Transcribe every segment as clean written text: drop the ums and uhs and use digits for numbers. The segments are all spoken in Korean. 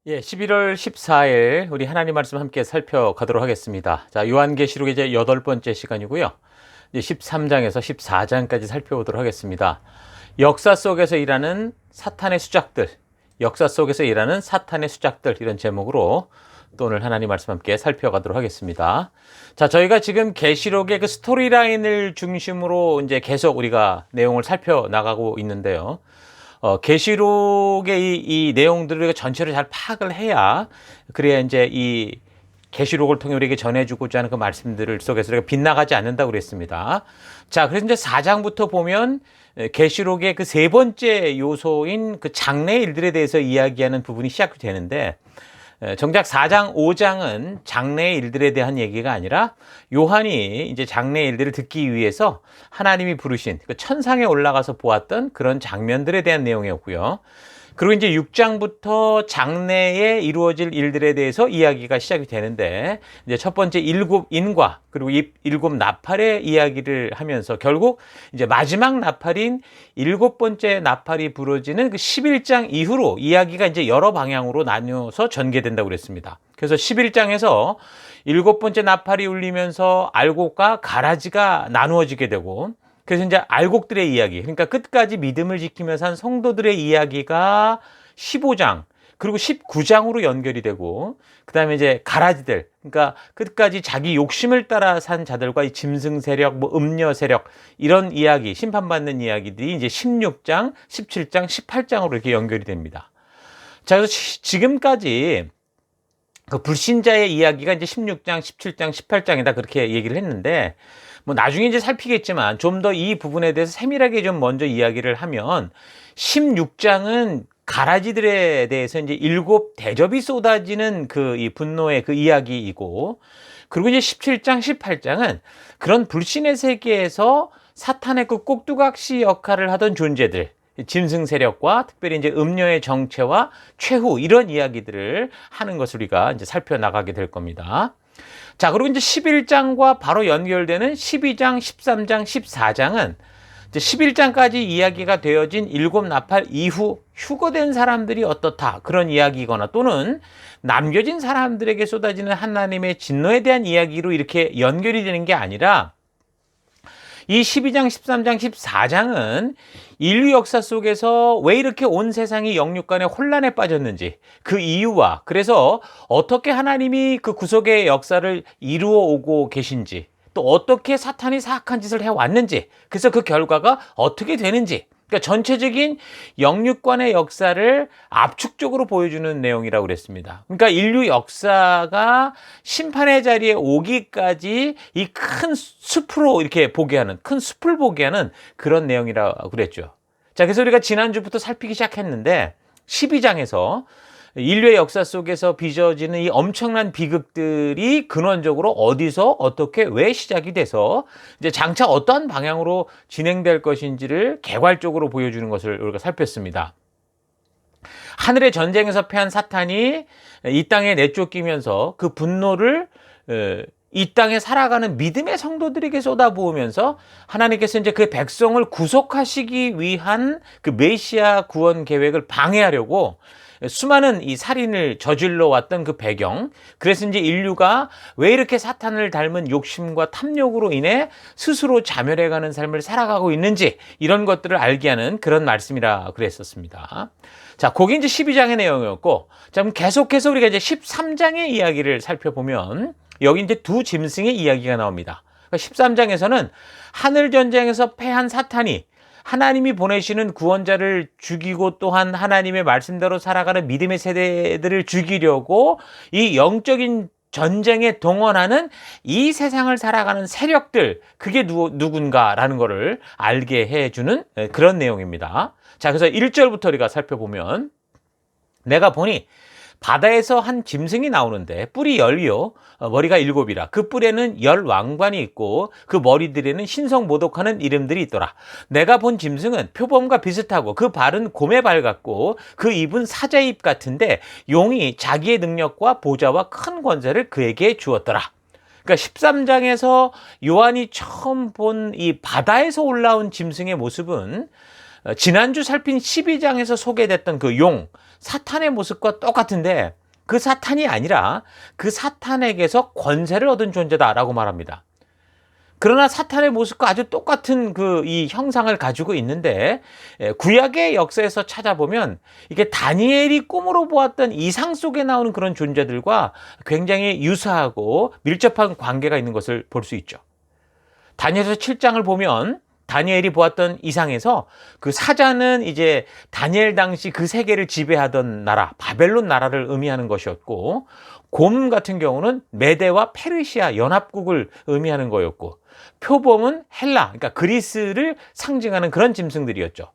예, 11월 14일 우리 하나님 말씀 함께 살펴가도록 하겠습니다. 자, 요한계시록의 이제 8번째 시간이고요. 이제 13장에서 14장까지 살펴보도록 하겠습니다. 역사 속에서 일하는 사탄의 수작들, 역사 속에서 일하는 사탄의 수작들, 이런 제목으로 또 오늘 하나님 말씀 함께 살펴가도록 하겠습니다. 자, 저희가 지금 계시록의 그 스토리라인을 중심으로 이제 계속 우리가 내용을 살펴나가고 있는데요. 계시록의 이 내용들을 전체를 잘 파악을 해야, 그래야 이제 이 계시록을 통해 우리에게 전해주고자 하는 그 말씀들을 속에서 우리가 빗나가지 않는다고 그랬습니다. 자, 그래서 이제 4장부터 보면 계시록의 그 세 번째 요소인 그 장래의 일들에 대해서 이야기하는 부분이 시작이 되는데, 정작 4장, 5장은 장래의 일들에 대한 얘기가 아니라 요한이 이제 장래의 일들을 듣기 위해서 하나님이 부르신 그 천상에 올라가서 보았던 그런 장면들에 대한 내용이었고요. 그리고 이제 6장부터 장래에 이루어질 일들에 대해서 이야기가 시작이 되는데, 이제 첫 번째 일곱 인과 그리고 일곱 나팔의 이야기를 하면서 결국 이제 마지막 나팔인 일곱 번째 나팔이 부러지는 그 11장 이후로 이야기가 이제 여러 방향으로 나뉘어서 전개된다고 그랬습니다. 그래서 11장에서 일곱 번째 나팔이 울리면서 알곡과 가라지가 나누어지게 되고, 그래서 이제 알곡들의 이야기, 그러니까 끝까지 믿음을 지키면서 한 성도들의 이야기가 15장, 그리고 19장으로 연결이 되고, 그 다음에 이제 가라지들, 그러니까 끝까지 자기 욕심을 따라 산 자들과 이 짐승 세력, 뭐 음녀 세력, 이런 이야기, 심판받는 이야기들이 이제 16장, 17장, 18장으로 이렇게 연결이 됩니다. 자, 그래서 지금까지 그 불신자의 이야기가 이제 16장, 17장, 18장이다, 그렇게 얘기를 했는데, 뭐 나중에 이제 살피겠지만 좀 더 이 부분에 대해서 세밀하게 좀 먼저 이야기를 하면, 16장은 가라지들에 대해서 이제 일곱 대접이 쏟아지는 그 이 분노의 그 이야기이고, 그리고 이제 17장, 18장은 그런 불신의 세계에서 사탄의 그 꼭두각시 역할을 하던 존재들, 짐승 세력과 특별히 이제 음녀의 정체와 최후, 이런 이야기들을 하는 것을 우리가 이제 살펴나가게 될 겁니다. 자, 그리고 이제 11장과 바로 연결되는 12장, 13장, 14장은 이제 11장까지 이야기가 되어진 일곱 나팔 이후 휴거된 사람들이 어떻다, 그런 이야기거나 또는 남겨진 사람들에게 쏟아지는 하나님의 진노에 대한 이야기로 이렇게 연결이 되는 게 아니라, 이 12장, 13장, 14장은 인류 역사 속에서 왜 이렇게 온 세상이 영육간의 혼란에 빠졌는지, 그 이유와 그래서 어떻게 하나님이 그 구속의 역사를 이루어 오고 계신지, 또 어떻게 사탄이 사악한 짓을 해왔는지, 그래서 그 결과가 어떻게 되는지, 그러니까 전체적인 영육간의 역사를 압축적으로 보여주는 내용이라고 그랬습니다. 그러니까 인류 역사가 심판의 자리에 오기까지 이 큰 숲으로 이렇게 보게 하는, 큰 숲을 보게 하는 그런 내용이라고 그랬죠. 자, 그래서 우리가 지난주부터 살피기 시작했는데, 12장에서 인류의 역사 속에서 빚어지는 이 엄청난 비극들이 근원적으로 어디서 어떻게 왜 시작이 돼서 이제 장차 어떠한 방향으로 진행될 것인지를 개괄적으로 보여주는 것을 우리가 살폈습니다. 하늘의 전쟁에서 패한 사탄이 이 땅에 내쫓기면서 그 분노를 이 땅에 살아가는 믿음의 성도들에게 쏟아부으면서 하나님께서 이제 그 백성을 구속하시기 위한 그 메시아 구원 계획을 방해하려고 수많은 이 살인을 저질러 왔던 그 배경, 그래서 이제 인류가 왜 이렇게 사탄을 닮은 욕심과 탐욕으로 인해 스스로 자멸해가는 삶을 살아가고 있는지, 이런 것들을 알게 하는 그런 말씀이라 그랬었습니다. 자, 그게 이제 12장의 내용이었고, 자, 그럼 계속해서 우리가 이제 13장의 이야기를 살펴보면 여기 이제 두 짐승의 이야기가 나옵니다. 그러니까 13장에서는 하늘 전쟁에서 패한 사탄이 하나님이 보내시는 구원자를 죽이고 또한 하나님의 말씀대로 살아가는 믿음의 세대들을 죽이려고 이 영적인 전쟁에 동원하는 이 세상을 살아가는 세력들, 그게 누군가라는 것을 알게 해주는 그런 내용입니다. 자, 그래서 1절부터 우리가 살펴보면, 내가 보니 바다에서 한 짐승이 나오는데 뿔이 10이요 머리가 7이라. 그 뿔에는 10 왕관이 있고 그 머리들에는 신성모독하는 이름들이 있더라. 내가 본 짐승은 표범과 비슷하고 그 발은 곰의 발 같고 그 입은 사자의 입 같은데 용이 자기의 능력과 보좌와 큰 권세를 그에게 주었더라. 그러니까 13장에서 요한이 처음 본 이 바다에서 올라온 짐승의 모습은 지난주 살핀 12장에서 소개됐던 그 용, 사탄의 모습과 똑같은데 그 사탄이 아니라 그 사탄에게서 권세를 얻은 존재다라고 말합니다. 그러나 사탄의 모습과 아주 똑같은 이 형상을 가지고 있는데 구약의 역사에서 찾아보면 이게 다니엘이 꿈으로 보았던 이상 속에 나오는 그런 존재들과 굉장히 유사하고 밀접한 관계가 있는 것을 볼 수 있죠. 다니엘서 7장을 보면 다니엘이 보았던 이상에서 그 사자는 이제 다니엘 당시 그 세계를 지배하던 나라, 바벨론 나라를 의미하는 것이었고, 곰 같은 경우는 메데와 페르시아 연합국을 의미하는 거였고, 표범은 헬라, 그러니까 그리스를 상징하는 그런 짐승들이었죠.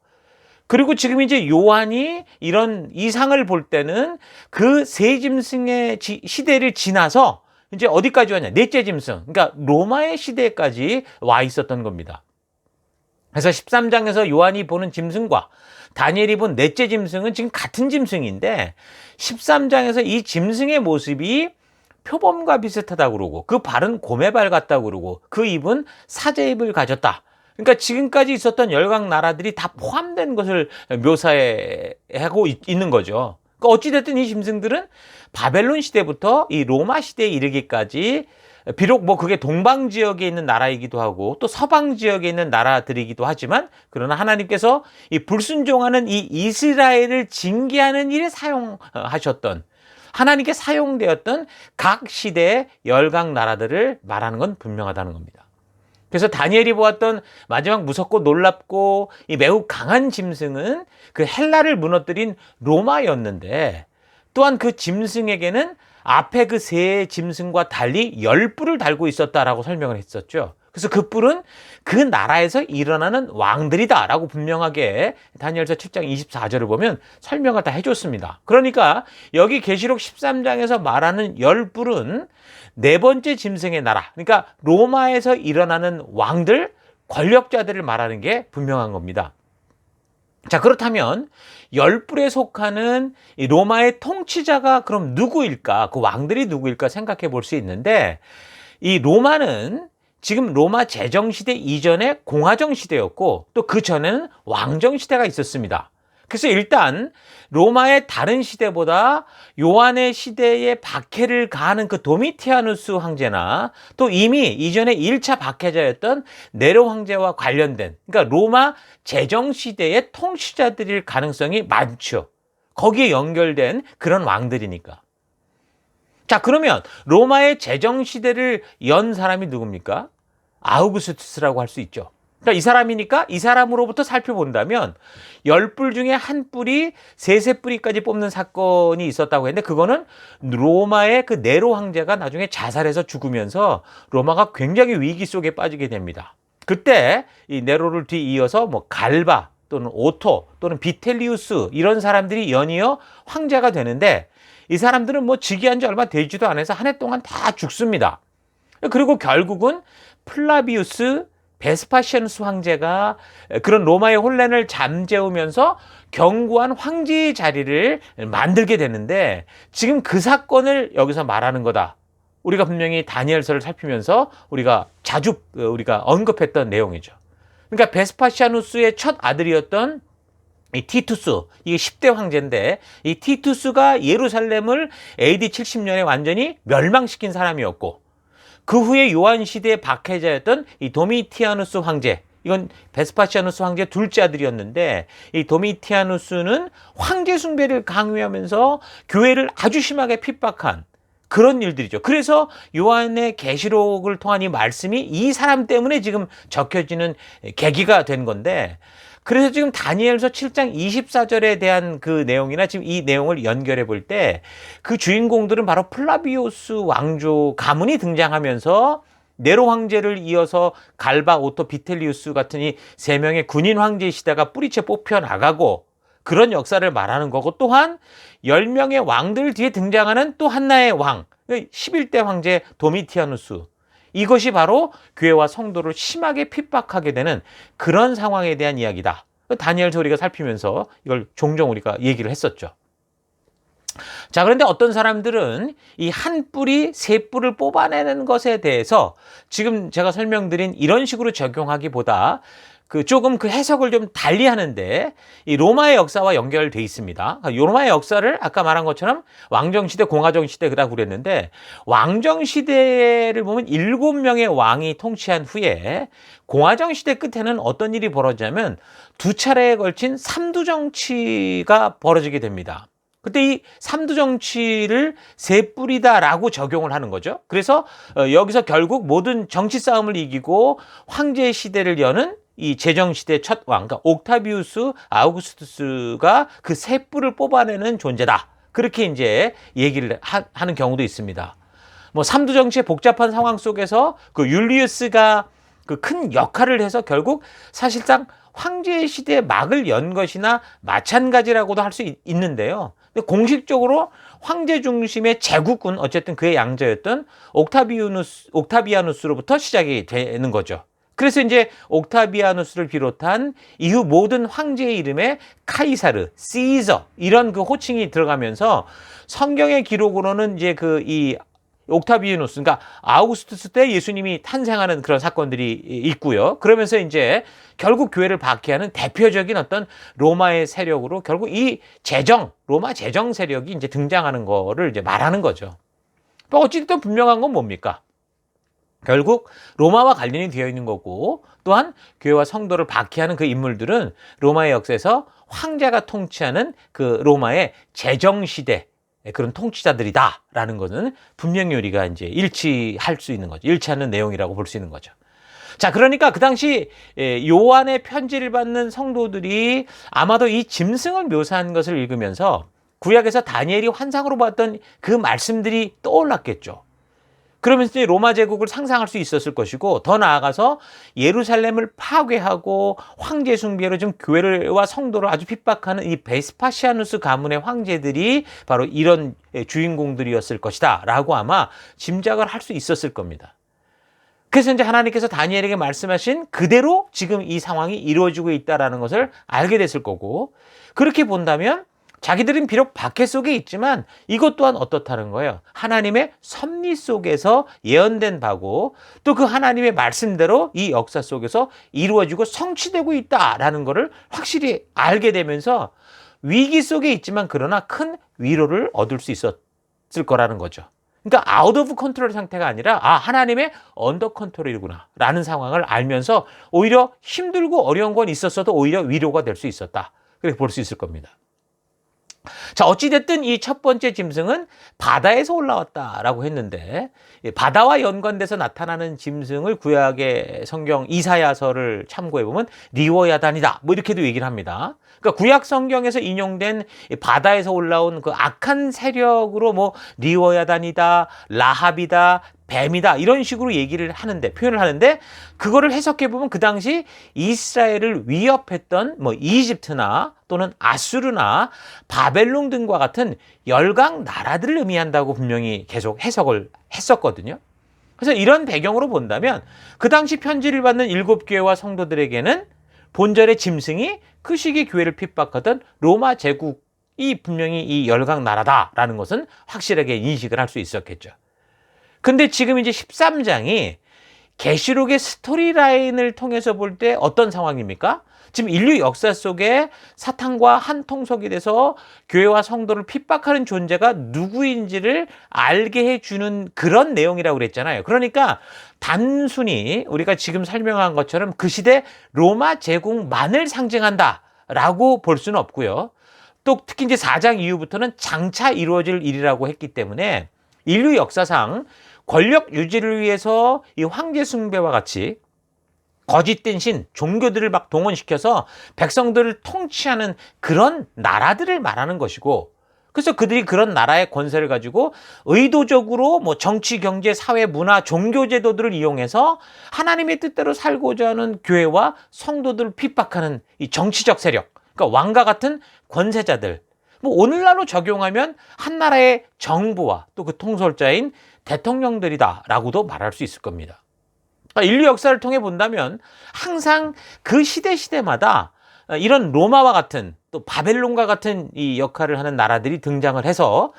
그리고 지금 이제 요한이 이런 이상을 볼 때는 그 세 짐승의 시대를 지나서 이제 어디까지 왔냐? 넷째 짐승, 그러니까 로마의 시대까지 와 있었던 겁니다. 그래서 13장에서 요한이 보는 짐승과 다니엘이 본 넷째 짐승은 지금 같은 짐승인데 13장에서 이 짐승의 모습이 표범과 비슷하다고 그러고 그 발은 곰의 발 같다고 그러고 그 입은 사제 입을 가졌다. 그러니까 지금까지 있었던 열강 나라들이 다 포함된 것을 묘사하고 있는 거죠. 그러니까 어찌됐든 이 짐승들은 바벨론 시대부터 이 로마 시대에 이르기까지 비록 뭐 그게 동방 지역에 있는 나라이기도 하고 또 서방 지역에 있는 나라들이기도 하지만 그러나 하나님께서 이 불순종하는 이 이스라엘을 징계하는 일에 사용하셨던 하나님께 사용되었던 각 시대의 열강 나라들을 말하는 건 분명하다는 겁니다. 그래서 다니엘이 보았던 마지막 무섭고 놀랍고 이 매우 강한 짐승은 그 헬라를 무너뜨린 로마였는데 또한 그 짐승에게는 앞에 그 세 짐승과 달리 10뿔을 달고 있었다라고 설명을 했었죠. 그래서 그 뿔은 그 나라에서 일어나는 왕들이다라고 분명하게 다니엘서 7장 24절을 보면 설명을 다 해줬습니다. 그러니까 여기 계시록 13장에서 말하는 10뿔은 네 번째 짐승의 나라, 그러니까 로마에서 일어나는 왕들, 권력자들을 말하는 게 분명한 겁니다. 자, 그렇다면 10뿔에 속하는 이 로마의 통치자가 그럼 누구일까? 그 왕들이 누구일까 생각해 볼 수 있는데 이 로마는 지금 로마 제정시대 이전에 공화정 시대였고 또 그 전에는 왕정 시대가 있었습니다. 그래서 일단 로마의 다른 시대보다 요한의 시대에 박해를 가하는 그 도미티아누스 황제나 또 이미 이전에 1차 박해자였던 네로 황제와 관련된 그러니까 로마 제정시대의 통치자들일 가능성이 많죠. 거기에 연결된 그런 왕들이니까. 자, 그러면 로마의 제정시대를 연 사람이 누굽니까? 아우구스투스라고 할 수 있죠. 그러니까 이 사람이니까 이 사람으로부터 살펴본다면 10뿔 중에 한 뿔이 세 뿔이까지 뽑는 사건이 있었다고 했는데 그거는 로마의 그 네로 황제가 나중에 자살해서 죽으면서 로마가 굉장히 위기 속에 빠지게 됩니다. 그때 이 네로를 뒤이어서 뭐 갈바 또는 오토 또는 비텔리우스 이런 사람들이 연이어 황제가 되는데 이 사람들은 뭐 즉위한 지 얼마 되지도 않아서 한 해 동안 다 죽습니다. 그리고 결국은 플라비우스 베스파시아누스 황제가 그런 로마의 혼란을 잠재우면서 견고한 황제의 자리를 만들게 되는데 지금 그 사건을 여기서 말하는 거다. 우리가 분명히 다니엘서를 살피면서 우리가 자주 언급했던 내용이죠. 그러니까 베스파시아누스의 첫 아들이었던 이 티투스, 이게 10대 황제인데 이 티투스가 예루살렘을 AD 70년에 완전히 멸망시킨 사람이었고 그 후에 요한 시대의 박해자였던 이 도미티아누스 황제, 이건 베스파시아누스 황제 둘째 아들이었는데 이 도미티아누스는 황제 숭배를 강요하면서 교회를 아주 심하게 핍박한 그런 일들이죠. 그래서 요한의 계시록을 통한 이 말씀이 이 사람 때문에 지금 적혀지는 계기가 된 건데 그래서 지금 다니엘서 7장 24절에 대한 그 내용이나 지금 이 내용을 연결해 볼 때 그 주인공들은 바로 플라비우스 왕조 가문이 등장하면서 네로 황제를 이어서 갈바, 오토, 비텔리우스 같은 이 세 명의 군인 황제 시대가 뿌리채 뽑혀 나가고 그런 역사를 말하는 거고 또한 10명의 왕들 뒤에 등장하는 또 하나의 왕, 11대 황제 도미티아누스. 이것이 바로 교회와 성도를 심하게 핍박하게 되는 그런 상황에 대한 이야기다. 다니엘서 우리가 살피면서 이걸 종종 우리가 얘기를 했었죠. 자, 그런데 어떤 사람들은 이 한 뿔이 세 뿔을 뽑아내는 것에 대해서 지금 제가 설명드린 이런 식으로 적용하기보다 조금 그 해석을 좀 달리 하는데 이 로마의 역사와 연결돼 있습니다. 이 로마의 역사를 아까 말한 것처럼 왕정시대, 공화정시대라고 그랬는데 왕정시대를 보면 7명의 왕이 통치한 후에 공화정시대 끝에는 어떤 일이 벌어지냐면 두 차례에 걸친 삼두정치가 벌어지게 됩니다. 그때 이 삼두정치를 세 뿌리다라고 적용을 하는 거죠. 그래서 여기서 결국 모든 정치 싸움을 이기고 황제 시대를 여는 이 제정시대 첫 왕, 그러니까 옥타비우스 아우구스투스가 그 세 뿔을 뽑아내는 존재다. 그렇게 이제 얘기를 하는 경우도 있습니다. 뭐 삼두정치의 복잡한 상황 속에서 그 율리우스가 그 큰 역할을 해서 결국 사실상 황제 시대의 막을 연 것이나 마찬가지라고도 할 수 있는데요. 근데 공식적으로 황제 중심의 제국은 어쨌든 그의 양자였던 옥타비아누스로부터 시작이 되는 거죠. 그래서 이제 옥타비아누스를 비롯한 이후 모든 황제의 이름에 카이사르, 시저 이런 그 호칭이 들어가면서 성경의 기록으로는 이제 이 옥타비아누스, 그러니까 아우구스투스 때 예수님이 탄생하는 그런 사건들이 있고요. 그러면서 이제 결국 교회를 박해하는 대표적인 어떤 로마의 세력으로 결국 이 로마 제정 세력이 이제 등장하는 거를 이제 말하는 거죠. 어쨌든 분명한 건 뭡니까? 결국 로마와 관련이 되어 있는 거고 또한 교회와 성도를 박해하는 그 인물들은 로마의 역사에서 황제가 통치하는 그 로마의 제정시대 그런 통치자들이다라는 것은 분명히 우리가 이제 일치할 수 있는 거죠. 일치하는 내용이라고 볼 수 있는 거죠. 자, 그러니까 그 당시 요한의 편지를 받는 성도들이 아마도 이 짐승을 묘사한 것을 읽으면서 구약에서 다니엘이 환상으로 봤던 그 말씀들이 떠올랐겠죠. 그러면서 로마 제국을 상상할 수 있었을 것이고 더 나아가서 예루살렘을 파괴하고 황제 숭배로 지금 교회와 성도를 아주 핍박하는 이 베스파시아누스 가문의 황제들이 바로 이런 주인공들이었을 것이다 라고 아마 짐작을 할 수 있었을 겁니다. 그래서 이제 하나님께서 다니엘에게 말씀하신 그대로 지금 이 상황이 이루어지고 있다는 것을 알게 됐을 거고 그렇게 본다면 자기들은 비록 박해 속에 있지만 이것 또한 어떻다는 거예요. 하나님의 섭리 속에서 예언된 바고 또 그 하나님의 말씀대로 이 역사 속에서 이루어지고 성취되고 있다라는 것을 확실히 알게 되면서 위기 속에 있지만 그러나 큰 위로를 얻을 수 있었을 거라는 거죠. 그러니까 아웃 오브 컨트롤 상태가 아니라 하나님의 언더 컨트롤이구나 라는 상황을 알면서 오히려 힘들고 어려운 건 있었어도 오히려 위로가 될 수 있었다. 그렇게 볼 수 있을 겁니다. 자, 어찌됐든 이 첫 번째 짐승은 바다에서 올라왔다라고 했는데 바다와 연관돼서 나타나는 짐승을 구약의 성경 이사야서를 참고해보면 리워야단이다 뭐 이렇게도 얘기를 합니다. 그러니까 구약 성경에서 인용된 바다에서 올라온 그 악한 세력으로 뭐 리워야단이다, 라합이다, 뱀이다 이런 식으로 얘기를 하는데 표현을 하는데 그거를 해석해 보면 그 당시 이스라엘을 위협했던 뭐 이집트나 또는 아수르나 바벨론 등과 같은 열강 나라들을 의미한다고 분명히 계속 해석을 했었거든요. 그래서 이런 배경으로 본다면 그 당시 편지를 받는 7교회와 성도들에게는 본절의 짐승이 그 시기 교회를 핍박하던 로마 제국이 분명히 이 열강 나라다라는 것은 확실하게 인식을 할 수 있었겠죠. 근데 지금 이제 13장이 계시록의 스토리라인을 통해서 볼 때 어떤 상황입니까? 지금 인류 역사 속에 사탄과 한 통속이 돼서 교회와 성도를 핍박하는 존재가 누구인지를 알게 해주는 그런 내용이라고 그랬잖아요. 그러니까 단순히 우리가 지금 설명한 것처럼 그 시대 로마 제국만을 상징한다라고 볼 수는 없고요. 또 특히 이제 4장 이후부터는 장차 이루어질 일이라고 했기 때문에 인류 역사상 권력 유지를 위해서 이 황제 숭배와 같이 거짓된 신, 종교들을 막 동원시켜서 백성들을 통치하는 그런 나라들을 말하는 것이고 그래서 그들이 그런 나라의 권세를 가지고 의도적으로 뭐 정치, 경제, 사회, 문화, 종교 제도들을 이용해서 하나님의 뜻대로 살고자 하는 교회와 성도들을 핍박하는 이 정치적 세력, 그러니까 왕과 같은 권세자들 뭐 오늘날로 적용하면 한 나라의 정부와 또 그 통솔자인 대통령들이다라고도 말할 수 있을 겁니다. 그러니까 인류 역사를 통해 본다면 항상 그 시대마다 이런 로마와 같은 또 바벨론과 같은 이 역할을 하는 나라들이 등장을 해서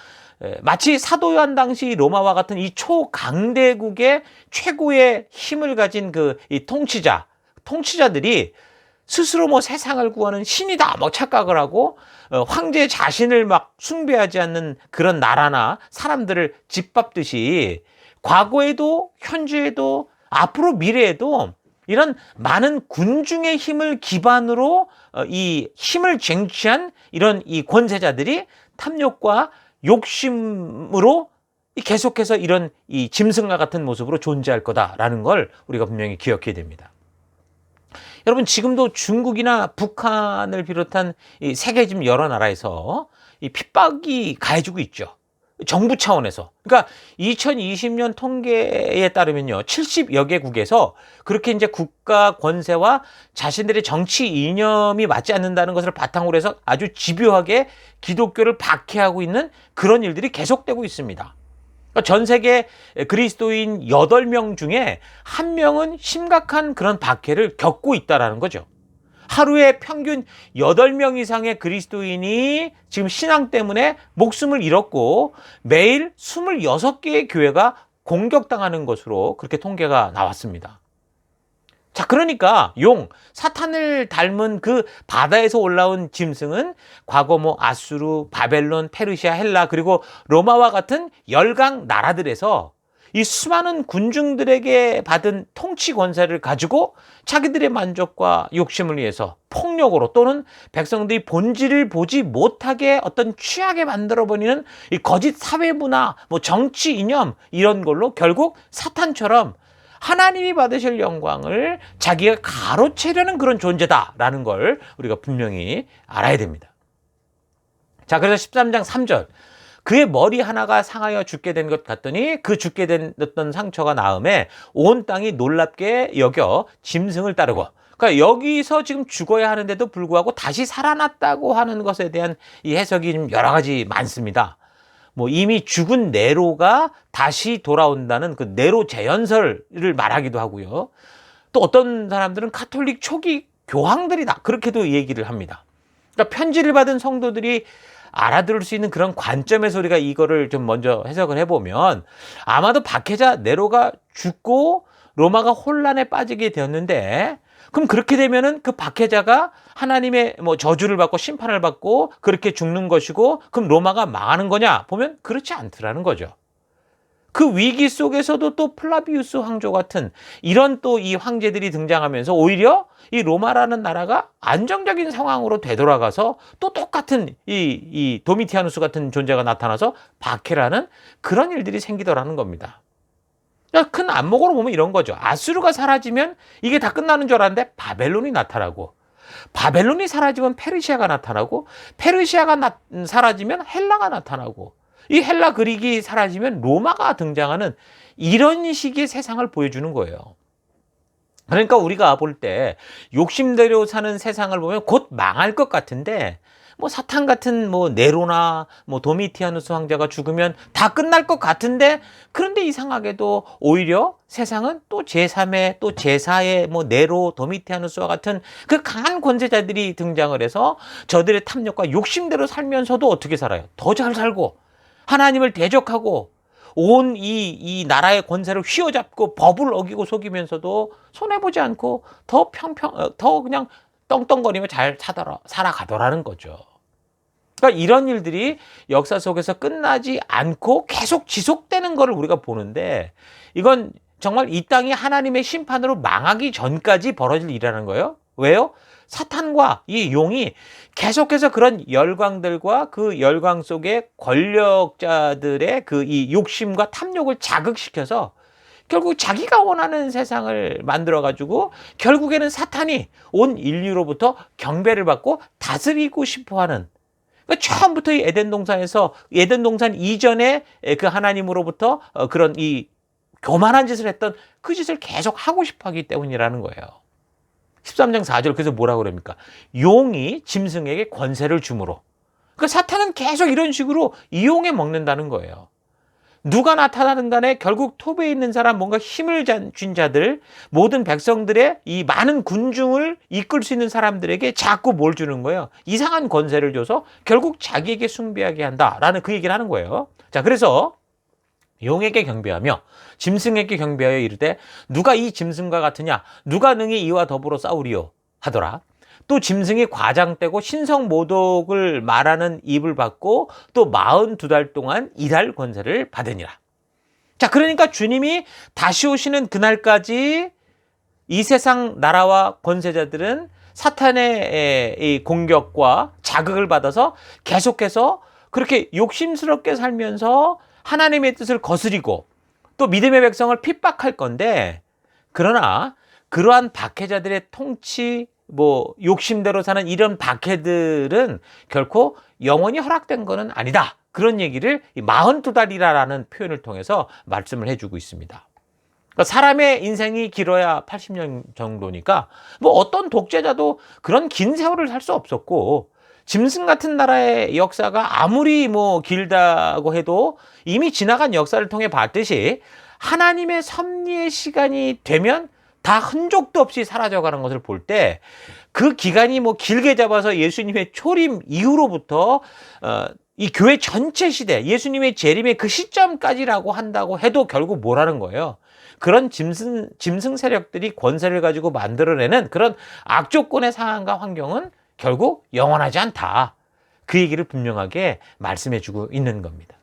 마치 사도 요한 당시 로마와 같은 이 초강대국의 최고의 힘을 가진 그 이 통치자들이 스스로 뭐 세상을 구하는 신이다 뭐 착각을 하고 황제 자신을 막 숭배하지 않는 그런 나라나 사람들을 짓밟듯이 과거에도 현재에도 앞으로 미래에도 이런 많은 군중의 힘을 기반으로 이 힘을 쟁취한 이런 이 권세자들이 탐욕과 욕심으로 계속해서 이런 이 짐승과 같은 모습으로 존재할 거다라는 걸 우리가 분명히 기억해야 됩니다. 여러분, 지금도 중국이나 북한을 비롯한 이 세계 지금 여러 나라에서 이 핍박이 가해지고 있죠. 정부 차원에서. 그러니까 2020년 통계에 따르면요, 70여 개국에서 그렇게 이제 국가 권세와 자신들의 정치 이념이 맞지 않는다는 것을 바탕으로 해서 아주 집요하게 기독교를 박해하고 있는 그런 일들이 계속되고 있습니다. 전 세계 그리스도인 8명 중에 1명은 심각한 그런 박해를 겪고 있다는 거죠. 하루에 평균 8명 이상의 그리스도인이 지금 신앙 때문에 목숨을 잃었고 매일 26개의 교회가 공격당하는 것으로 그렇게 통계가 나왔습니다. 자, 그러니까 사탄을 닮은 그 바다에서 올라온 짐승은 과거 뭐 아수르, 바벨론, 페르시아, 헬라 그리고 로마와 같은 열강 나라들에서 이 수많은 군중들에게 받은 통치 권세를 가지고 자기들의 만족과 욕심을 위해서 폭력으로 또는 백성들이 본질을 보지 못하게 어떤 취하게 만들어버리는 이 거짓 사회 문화, 뭐 정치 이념 이런 걸로 결국 사탄처럼 하나님이 받으실 영광을 자기가 가로채려는 그런 존재다라는 걸 우리가 분명히 알아야 됩니다. 자, 그래서 13장 3절. 그의 머리 하나가 상하여 죽게 된 것 같더니 그 죽게 됐던 상처가 나음에 온 땅이 놀랍게 여겨 짐승을 따르고, 그러니까 여기서 지금 죽어야 하는데도 불구하고 다시 살아났다고 하는 것에 대한 이 해석이 좀 여러 가지 많습니다. 뭐 이미 죽은 네로가 다시 돌아온다는 그 네로 재연설을 말하기도 하고요. 또 어떤 사람들은 가톨릭 초기 교황들이다 그렇게도 얘기를 합니다. 그러니까 편지를 받은 성도들이 알아들을 수 있는 그런 관점에서 우리가 이거를 좀 먼저 해석을 해보면 아마도 박해자 네로가 죽고 로마가 혼란에 빠지게 되었는데, 그럼 그렇게 되면은 그 박해자가 하나님의 뭐 저주를 받고 심판을 받고 그렇게 죽는 것이고, 그럼 로마가 망하는 거냐? 보면 그렇지 않더라는 거죠. 그 위기 속에서도 또 플라비우스 황조 같은 이런 또 이 황제들이 등장하면서 오히려 이 로마라는 나라가 안정적인 상황으로 되돌아가서 또 똑같은 이 도미티아누스 같은 존재가 나타나서 박해라는 그런 일들이 생기더라는 겁니다. 큰 안목으로 보면 이런 거죠. 아수르가 사라지면 이게 다 끝나는 줄 알았는데 바벨론이 나타나고, 바벨론이 사라지면 페르시아가 나타나고, 페르시아가 사라지면 헬라가 나타나고, 이 헬라 그릭이 사라지면 로마가 등장하는 이런 식의 세상을 보여주는 거예요. 그러니까 우리가 볼 때 욕심대로 사는 세상을 보면 곧 망할 것 같은데, 뭐 사탄 같은 뭐 네로나 뭐 도미티아누스 황제가 죽으면 다 끝날 것 같은데, 그런데 이상하게도 오히려 세상은 또 제3의 또 제4의 뭐 네로, 도미티아누스와 같은 그 강한 권세자들이 등장을 해서 저들의 탐욕과 욕심대로 살면서도 어떻게 살아요? 더 잘 살고 하나님을 대적하고 온 이 나라의 권세를 휘어잡고 법을 어기고 속이면서도 손해보지 않고 더 그냥 떵떵거리며 잘 살아가더라는 거죠. 그러니까 이런 일들이 역사 속에서 끝나지 않고 계속 지속되는 것을 우리가 보는데, 이건 정말 이 땅이 하나님의 심판으로 망하기 전까지 벌어질 일이라는 거예요. 왜요? 사탄과 이 용이 계속해서 그런 열광들과 그 열광 속에 권력자들의 그 이 욕심과 탐욕을 자극시켜서 결국 자기가 원하는 세상을 만들어가지고 결국에는 사탄이 온 인류로부터 경배를 받고 다스리고 싶어하는, 그러니까 처음부터 이 에덴 동산 이전에 그 하나님으로부터 그런 이 교만한 짓을 했던 그 짓을 계속 하고 싶어하기 때문이라는 거예요. 13장 4절 그래서 뭐라고 그럽니까? 용이 짐승에게 권세를 주므로. 그러니까 사탄은 계속 이런 식으로 이용해 먹는다는 거예요. 누가 나타나든 간에 결국 톱에 있는 사람, 뭔가 힘을 쥔 자들, 모든 백성들의 이 많은 군중을 이끌 수 있는 사람들에게 자꾸 뭘 주는 거예요? 이상한 권세를 줘서 결국 자기에게 숭배하게 한다라는 그 얘기를 하는 거예요. 자, 그래서 용에게 경배하며 짐승에게 경배하여 이르되 누가 이 짐승과 같으냐? 누가 능히 이와 더불어 싸우리요? 하더라. 또 짐승이 과장되고 신성모독을 말하는 입을 받고 또 42달 동안 일할 권세를 받으니라. 자, 그러니까 주님이 다시 오시는 그날까지 이 세상 나라와 권세자들은 사탄의 이 공격과 자극을 받아서 계속해서 그렇게 욕심스럽게 살면서 하나님의 뜻을 거스리고 또 믿음의 백성을 핍박할 건데, 그러나 그러한 박해자들의 통치, 욕심대로 사는 이런 박해들은 결코 영원히 허락된 것은 아니다. 그런 얘기를 42달이라는 표현을 통해서 말씀을 해주고 있습니다. 그러니까 사람의 인생이 길어야 80년 정도니까 어떤 독재자도 그런 긴 세월을 살 수 없었고, 짐승 같은 나라의 역사가 아무리 길다고 해도 이미 지나간 역사를 통해 봤듯이 하나님의 섭리의 시간이 되면 다 흔적도 없이 사라져가는 것을 볼 때, 그 기간이 길게 잡아서 예수님의 초림 이후로부터 이 교회 전체 시대, 예수님의 재림의 그 시점까지라고 한다고 해도 결국 뭐라는 거예요? 그런 짐승 세력들이 권세를 가지고 만들어내는 그런 악조건의 상황과 환경은 결국 영원하지 않다. 그 얘기를 분명하게 말씀해주고 있는 겁니다.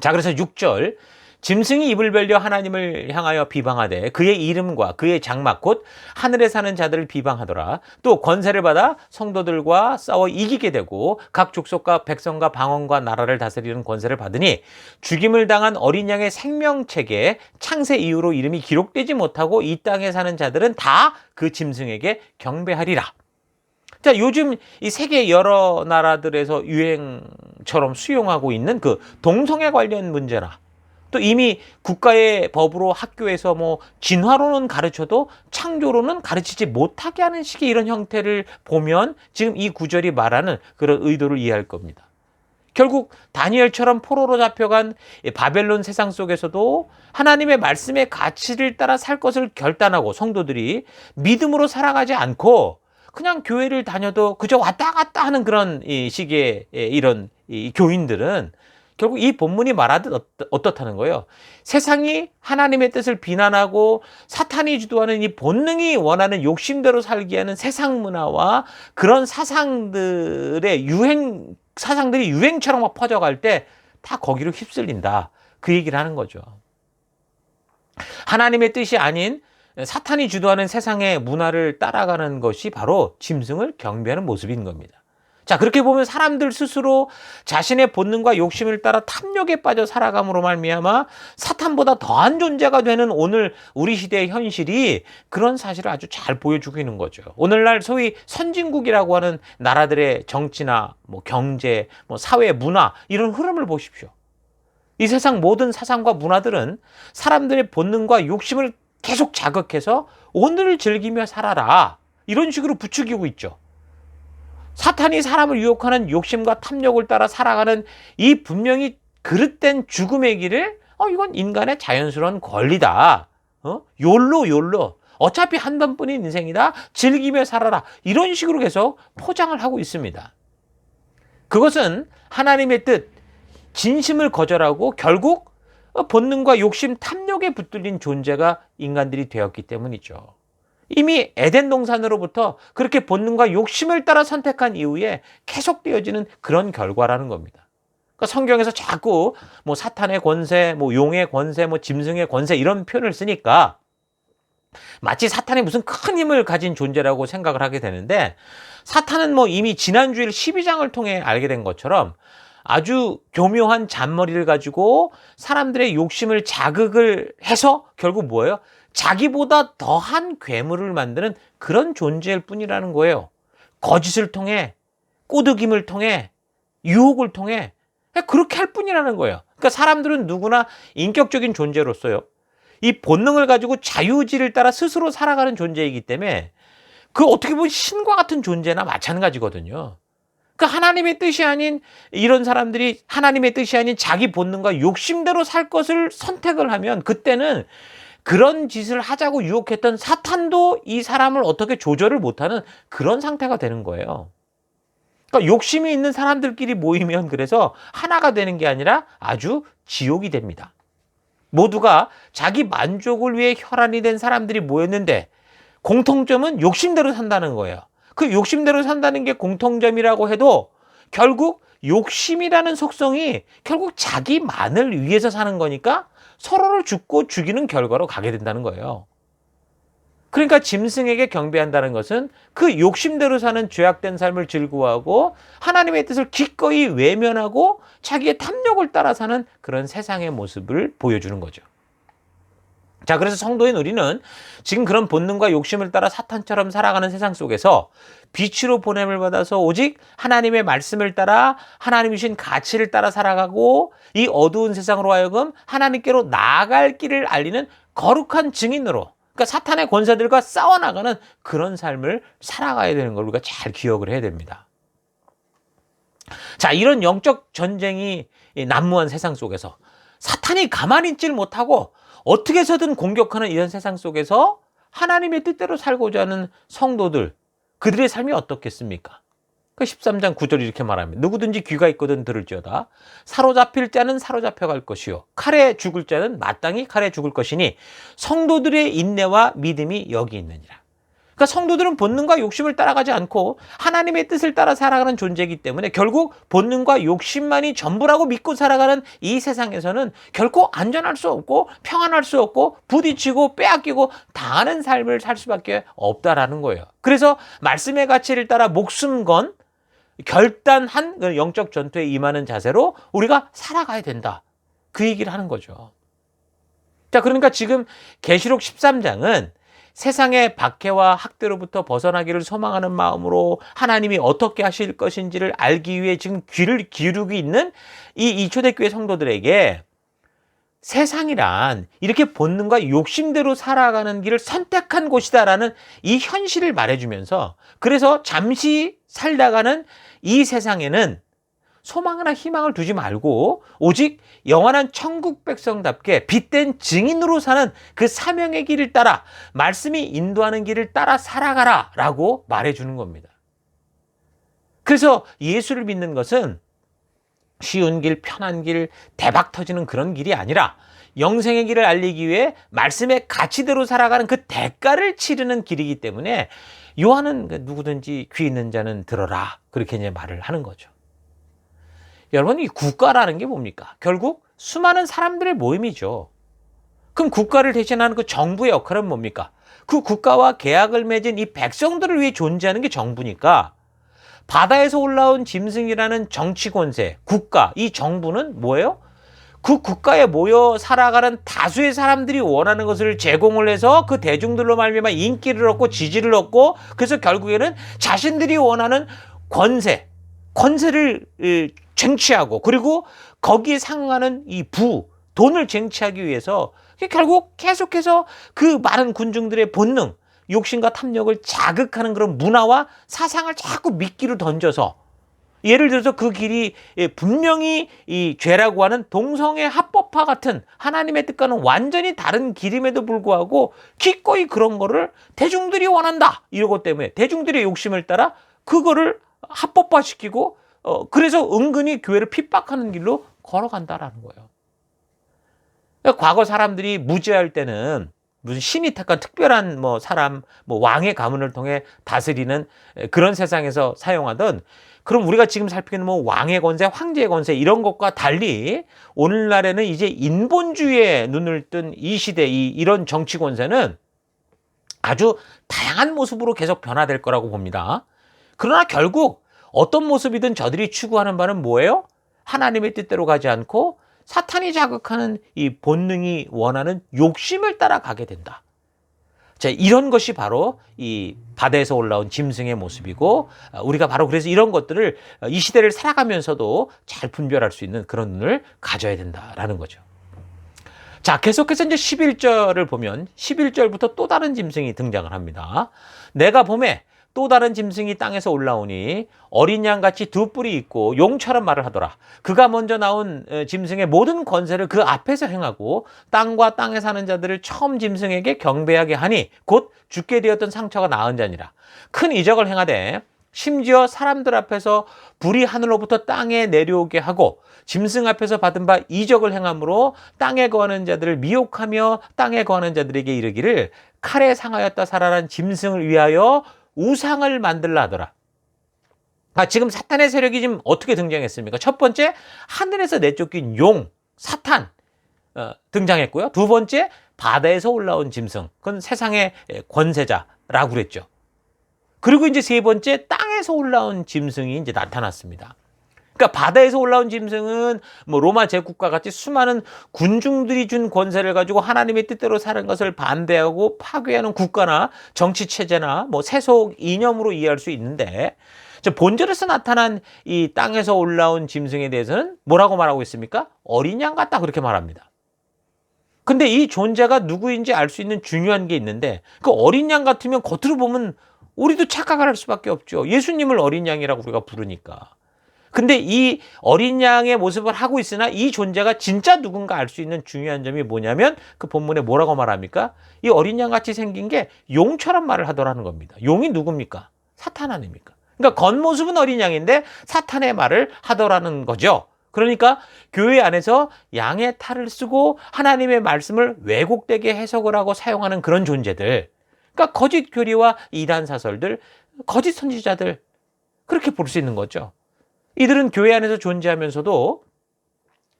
자, 그래서 6절, 짐승이 입을 벌려 하나님을 향하여 비방하되 그의 이름과 그의 장막 곧 하늘에 사는 자들을 비방하더라. 또 권세를 받아 성도들과 싸워 이기게 되고 각 족속과 백성과 방언과 나라를 다스리는 권세를 받으니 죽임을 당한 어린 양의 생명책에 창세 이후로 이름이 기록되지 못하고 이 땅에 사는 자들은 다 그 짐승에게 경배하리라. 자, 요즘 이 세계 여러 나라들에서 유행처럼 수용하고 있는 그 동성애 관련 문제나, 또 이미 국가의 법으로 학교에서 진화론은 가르쳐도 창조론은 가르치지 못하게 하는 식의 이런 형태를 보면 지금 이 구절이 말하는 그런 의도를 이해할 겁니다. 결국 다니엘처럼 포로로 잡혀간 바벨론 세상 속에서도 하나님의 말씀의 가치를 따라 살 것을 결단하고 성도들이 믿음으로 살아가지 않고 그냥 교회를 다녀도 그저 왔다 갔다 하는 그런 식의 이런 교인들은 결국 이 본문이 말하듯 어떻다는 거예요? 세상이 하나님의 뜻을 비난하고 사탄이 주도하는 이 본능이 원하는 욕심대로 살게 하는 세상 문화와 그런 사상들이 유행처럼 막 퍼져갈 때 다 거기로 휩쓸린다. 그 얘기를 하는 거죠. 하나님의 뜻이 아닌 사탄이 주도하는 세상의 문화를 따라가는 것이 바로 짐승을 경배하는 모습인 겁니다. 자, 그렇게 보면 사람들 스스로 자신의 본능과 욕심을 따라 탐욕에 빠져 살아감으로 말미암아 사탄보다 더한 존재가 되는 오늘 우리 시대의 현실이 그런 사실을 아주 잘 보여주고 있는 거죠. 오늘날 소위 선진국이라고 하는 나라들의 정치나 경제, 사회, 문화 이런 흐름을 보십시오. 이 세상 모든 사상과 문화들은 사람들의 본능과 욕심을 계속 자극해서 오늘을 즐기며 살아라, 이런 식으로 부추기고 있죠. 사탄이 사람을 유혹하는 욕심과 탐욕을 따라 살아가는 이 분명히 그릇된 죽음의 길을 이건 인간의 자연스러운 권리다. 욜로. 어차피 한 번뿐인 인생이다. 즐기며 살아라. 이런 식으로 계속 포장을 하고 있습니다. 그것은 하나님의 뜻, 진심을 거절하고 결국 본능과 욕심, 탐욕에 붙들린 존재가 인간들이 되었기 때문이죠. 이미 에덴 동산으로부터 그렇게 본능과 욕심을 따라 선택한 이후에 계속되어지는 그런 결과라는 겁니다. 그러니까 성경에서 자꾸 사탄의 권세, 용의 권세, 짐승의 권세 이런 표현을 쓰니까 마치 사탄이 무슨 큰 힘을 가진 존재라고 생각을 하게 되는데, 사탄은 이미 지난주일 12장을 통해 알게 된 것처럼 아주 교묘한 잔머리를 가지고 사람들의 욕심을 자극을 해서 결국 뭐예요? 자기보다 더한 괴물을 만드는 그런 존재일 뿐이라는 거예요. 거짓을 통해, 꼬드김을 통해, 유혹을 통해 그렇게 할 뿐이라는 거예요. 그러니까 사람들은 누구나 인격적인 존재로서요, 이 본능을 가지고 자유의지를 따라 스스로 살아가는 존재이기 때문에 그 어떻게 보면 신과 같은 존재나 마찬가지거든요. 그러니까 하나님의 뜻이 아닌 이런 사람들이 하나님의 뜻이 아닌 자기 본능과 욕심대로 살 것을 선택을 하면 그때는 그런 짓을 하자고 유혹했던 사탄도 이 사람을 어떻게 조절을 못하는 그런 상태가 되는 거예요. 그러니까 욕심이 있는 사람들끼리 모이면 그래서 하나가 되는 게 아니라 아주 지옥이 됩니다. 모두가 자기 만족을 위해 혈안이 된 사람들이 모였는데 공통점은 욕심대로 산다는 거예요. 그 욕심대로 산다는 게 공통점이라고 해도 결국 욕심이라는 속성이 결국 자기만을 위해서 사는 거니까 서로를 죽고 죽이는 결과로 가게 된다는 거예요. 그러니까 짐승에게 경배한다는 것은 그 욕심대로 사는 죄악된 삶을 즐거워하고 하나님의 뜻을 기꺼이 외면하고 자기의 탐욕을 따라 사는 그런 세상의 모습을 보여주는 거죠. 자, 그래서 성도인 우리는 지금 그런 본능과 욕심을 따라 사탄처럼 살아가는 세상 속에서 빛으로 보냄을 받아서 오직 하나님의 말씀을 따라 하나님이 주신 가치를 따라 살아가고 이 어두운 세상으로 하여금 하나님께로 나아갈 길을 알리는 거룩한 증인으로, 그러니까 사탄의 권세들과 싸워나가는 그런 삶을 살아가야 되는 걸 우리가 잘 기억을 해야 됩니다. 자, 이런 영적 전쟁이 난무한 세상 속에서 사탄이 가만히 있질 못하고 어떻게 해서든 공격하는 이런 세상 속에서 하나님의 뜻대로 살고자 하는 성도들, 그들의 삶이 어떻겠습니까? 그 13장 9절 이렇게 말합니다. 누구든지 귀가 있거든 들을지어다. 사로잡힐 자는 사로잡혀갈 것이요 칼에 죽을 자는 마땅히 칼에 죽을 것이니 성도들의 인내와 믿음이 여기 있느니라. 그러니까 성도들은 본능과 욕심을 따라가지 않고 하나님의 뜻을 따라 살아가는 존재이기 때문에 결국 본능과 욕심만이 전부라고 믿고 살아가는 이 세상에서는 결코 안전할 수 없고 평안할 수 없고 부딪히고 빼앗기고 당하는 삶을 살 수밖에 없다라는 거예요. 그래서 말씀의 가치를 따라 목숨 건 결단한 영적 전투에 임하는 자세로 우리가 살아가야 된다. 그 얘기를 하는 거죠. 자, 그러니까 지금 계시록 13장은 세상의 박해와 학대로부터 벗어나기를 소망하는 마음으로 하나님이 어떻게 하실 것인지를 알기 위해 지금 귀를 기울이고 있는 이 초대교회 성도들에게 세상이란 이렇게 본능과 욕심대로 살아가는 길을 선택한 곳이다라는 이 현실을 말해주면서 그래서 잠시 살다가는 이 세상에는 소망이나 희망을 두지 말고 오직 영원한 천국 백성답게 빛된 증인으로 사는 그 사명의 길을 따라 말씀이 인도하는 길을 따라 살아가라 라고 말해주는 겁니다. 그래서 예수를 믿는 것은 쉬운 길, 편한 길, 대박 터지는 그런 길이 아니라 영생의 길을 알리기 위해 말씀의 가치대로 살아가는 그 대가를 치르는 길이기 때문에 요한은 누구든지 귀 있는 자는 들어라 그렇게 이제 말을 하는 거죠. 여러분, 이 국가라는 게 뭡니까? 결국 수많은 사람들의 모임이죠. 그럼 국가를 대신하는 그 정부의 역할은 뭡니까? 그 국가와 계약을 맺은 이 백성들을 위해 존재하는 게 정부니까 바다에서 올라온 짐승이라는 정치 권세, 국가, 이 정부는 뭐예요? 그 국가에 모여 살아가는 다수의 사람들이 원하는 것을 제공을 해서 그 대중들로 말미암아 인기를 얻고 지지를 얻고 그래서 결국에는 자신들이 원하는 권세를 쟁취하고 그리고 거기에 상응하는 이 돈을 쟁취하기 위해서 결국 계속해서 그 많은 군중들의 본능, 욕심과 탐욕을 자극하는 그런 문화와 사상을 자꾸 미끼로 던져서 예를 들어서 그 길이 분명히 이 죄라고 하는 동성애 합법화 같은 하나님의 뜻과는 완전히 다른 길임에도 불구하고 기꺼이 그런 거를 대중들이 원한다 이러고 때문에 대중들의 욕심을 따라 그거를 합법화시키고 그래서 은근히 교회를 핍박하는 길로 걸어간다라는 거예요. 그러니까 과거 사람들이 무죄할 때는 무슨 신이 택한 특별한 사람, 왕의 가문을 통해 다스리는 그런 세상에서 사용하던 그럼 우리가 지금 살피는 왕의 권세, 황제의 권세 이런 것과 달리 오늘날에는 이제 인본주의에 눈을 뜬 이 시대 이런 정치 권세는 아주 다양한 모습으로 계속 변화될 거라고 봅니다. 그러나 결국 어떤 모습이든 저들이 추구하는 바는 뭐예요? 하나님의 뜻대로 가지 않고 사탄이 자극하는 이 본능이 원하는 욕심을 따라가게 된다. 자, 이런 것이 바로 이 바다에서 올라온 짐승의 모습이고 우리가 바로 그래서 이런 것들을 이 시대를 살아가면서도 잘 분별할 수 있는 그런 눈을 가져야 된다라는 거죠. 자, 계속해서 이제 11절을 보면 11절부터 또 다른 짐승이 등장을 합니다. 내가 봄에 또 다른 짐승이 땅에서 올라오니 어린 양같이 두 뿔이 있고 용처럼 말을 하더라. 그가 먼저 나온 짐승의 모든 권세를 그 앞에서 행하고 땅과 땅에 사는 자들을 처음 짐승에게 경배하게 하니 곧 죽게 되었던 상처가 나은 자니라. 큰 이적을 행하되 심지어 사람들 앞에서 불이 하늘로부터 땅에 내려오게 하고 짐승 앞에서 받은 바 이적을 행함으로 땅에 거하는 자들을 미혹하며 땅에 거하는 자들에게 이르기를 칼에 상하였다 살아난 짐승을 위하여 우상을 만들라 하더라. 지금 사탄의 세력이 지금 어떻게 등장했습니까? 첫 번째, 하늘에서 내쫓긴 용, 사탄 등장했고요. 두 번째, 바다에서 올라온 짐승, 그건 세상의 권세자라고 그랬죠. 그리고 이제 세 번째, 땅에서 올라온 짐승이 이제 나타났습니다. 그러니까 바다에서 올라온 짐승은 뭐 로마 제국과 같이 수많은 군중들이 준 권세를 가지고 하나님의 뜻대로 사는 것을 반대하고 파괴하는 국가나 정치 체제나 뭐 세속 이념으로 이해할 수 있는데, 본절에서 나타난 이 땅에서 올라온 짐승에 대해서는 뭐라고 말하고 있습니까? 어린 양 같다, 그렇게 말합니다. 근데 이 존재가 누구인지 알 수 있는 중요한 게 있는데, 그 어린 양 같으면 겉으로 보면 우리도 착각을 할 수밖에 없죠. 예수님을 어린 양이라고 우리가 부르니까. 근데 이 어린 양의 모습을 하고 있으나 이 존재가 진짜 누군가 알 수 있는 중요한 점이 뭐냐면, 그 본문에 뭐라고 말합니까? 이 어린 양 같이 생긴 게 용처럼 말을 하더라는 겁니다. 용이 누굽니까? 사탄 아닙니까? 그러니까 겉모습은 어린 양인데 사탄의 말을 하더라는 거죠. 그러니까 교회 안에서 양의 탈을 쓰고 하나님의 말씀을 왜곡되게 해석을 하고 사용하는 그런 존재들, 그러니까 거짓 교리와 이단 사설들, 거짓 선지자들, 그렇게 볼 수 있는 거죠. 이들은 교회 안에서 존재하면서도,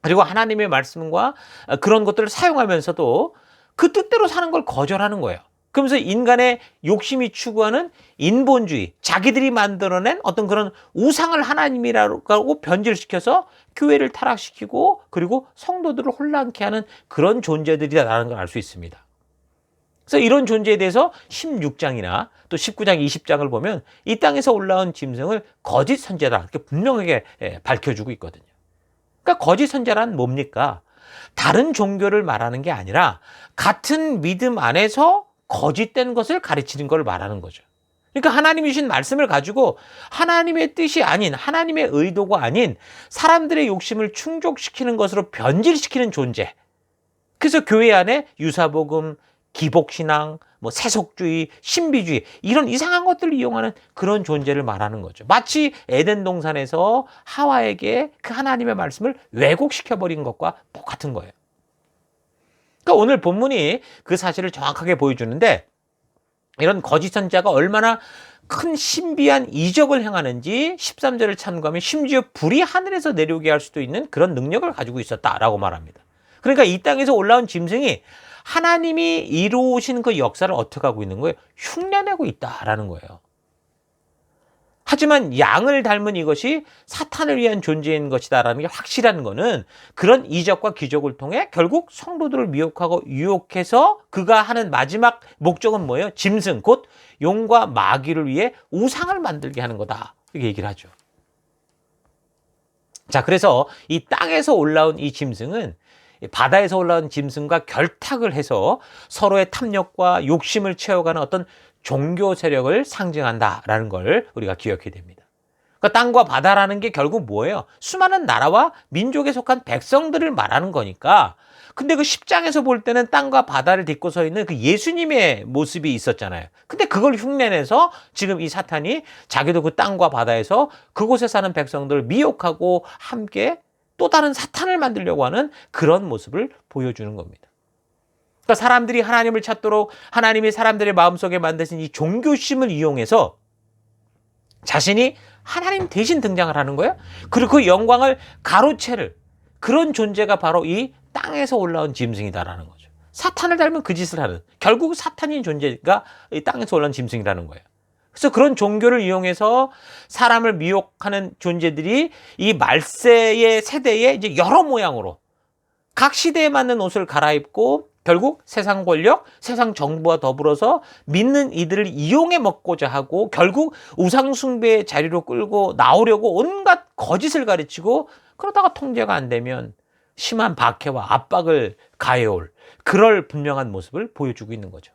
그리고 하나님의 말씀과 그런 것들을 사용하면서도 그 뜻대로 사는 걸 거절하는 거예요. 그러면서 인간의 욕심이 추구하는 인본주의, 자기들이 만들어낸 어떤 그런 우상을 하나님이라고 변질시켜서 교회를 타락시키고 그리고 성도들을 혼란케 하는 그런 존재들이라는 걸 알 수 있습니다. 그래서 이런 존재에 대해서 16장이나 또 19장, 20장을 보면 이 땅에서 올라온 짐승을 거짓 선지자다, 이렇게 분명하게 밝혀주고 있거든요. 그러니까 거짓 선지자란 뭡니까? 다른 종교를 말하는 게 아니라 같은 믿음 안에서 거짓된 것을 가르치는 걸 말하는 거죠. 그러니까 하나님이 주신 말씀을 가지고 하나님의 뜻이 아닌, 하나님의 의도가 아닌 사람들의 욕심을 충족시키는 것으로 변질시키는 존재. 그래서 교회 안에 유사복음, 기복신앙, 뭐 세속주의, 신비주의, 이런 이상한 것들을 이용하는 그런 존재를 말하는 거죠. 마치 에덴 동산에서 하와에게 그 하나님의 말씀을 왜곡시켜버린 것과 똑같은 거예요. 그러니까 오늘 본문이 그 사실을 정확하게 보여주는데, 이런 거짓 선지자가 얼마나 큰 신비한 이적을 행하는지 13절을 참고하면 심지어 불이 하늘에서 내려오게 할 수도 있는 그런 능력을 가지고 있었다라고 말합니다. 그러니까 이 땅에서 올라온 짐승이 하나님이 이루신 그 역사를 어떻게 하고 있는 거예요? 흉내내고 있다라는 거예요. 하지만 양을 닮은 이것이 사탄을 위한 존재인 것이다라는 게 확실한 거는, 그런 이적과 기적을 통해 결국 성도들을 미혹하고 유혹해서 그가 하는 마지막 목적은 뭐예요? 짐승, 곧 용과 마귀를 위해 우상을 만들게 하는 거다, 이렇게 얘기를 하죠. 자, 그래서 이 땅에서 올라온 이 짐승은 바다에서 올라온 짐승과 결탁을 해서 서로의 탐욕과 욕심을 채워가는 어떤 종교 세력을 상징한다라는 걸 우리가 기억해야 됩니다. 그러니까 땅과 바다라는 게 결국 뭐예요? 수많은 나라와 민족에 속한 백성들을 말하는 거니까. 근데 그 10장에서 볼 때는 땅과 바다를 딛고 서 있는 그 예수님의 모습이 있었잖아요. 근데 그걸 흉내내서 지금 이 사탄이 자기도 그 땅과 바다에서 그곳에 사는 백성들을 미혹하고 함께 또 다른 사탄을 만들려고 하는 그런 모습을 보여주는 겁니다. 그러니까 사람들이 하나님을 찾도록 하나님이 사람들의 마음속에 만드신 이 종교심을 이용해서 자신이 하나님 대신 등장을 하는 거예요. 그리고 그 영광을 가로채를, 그런 존재가 바로 이 땅에서 올라온 짐승이다라는 거죠. 사탄을 닮은 그 짓을 하는, 결국 사탄인 존재가 이 땅에서 올라온 짐승이라는 거예요. 그래서 그런 종교를 이용해서 사람을 미혹하는 존재들이 이 말세의 세대에 이제 여러 모양으로 각 시대에 맞는 옷을 갈아입고 결국 세상 권력, 세상 정부와 더불어서 믿는 이들을 이용해 먹고자 하고 결국 우상 숭배의 자리로 끌고 나오려고 온갖 거짓을 가르치고, 그러다가 통제가 안 되면 심한 박해와 압박을 가해올 그럴 분명한 모습을 보여주고 있는 거죠.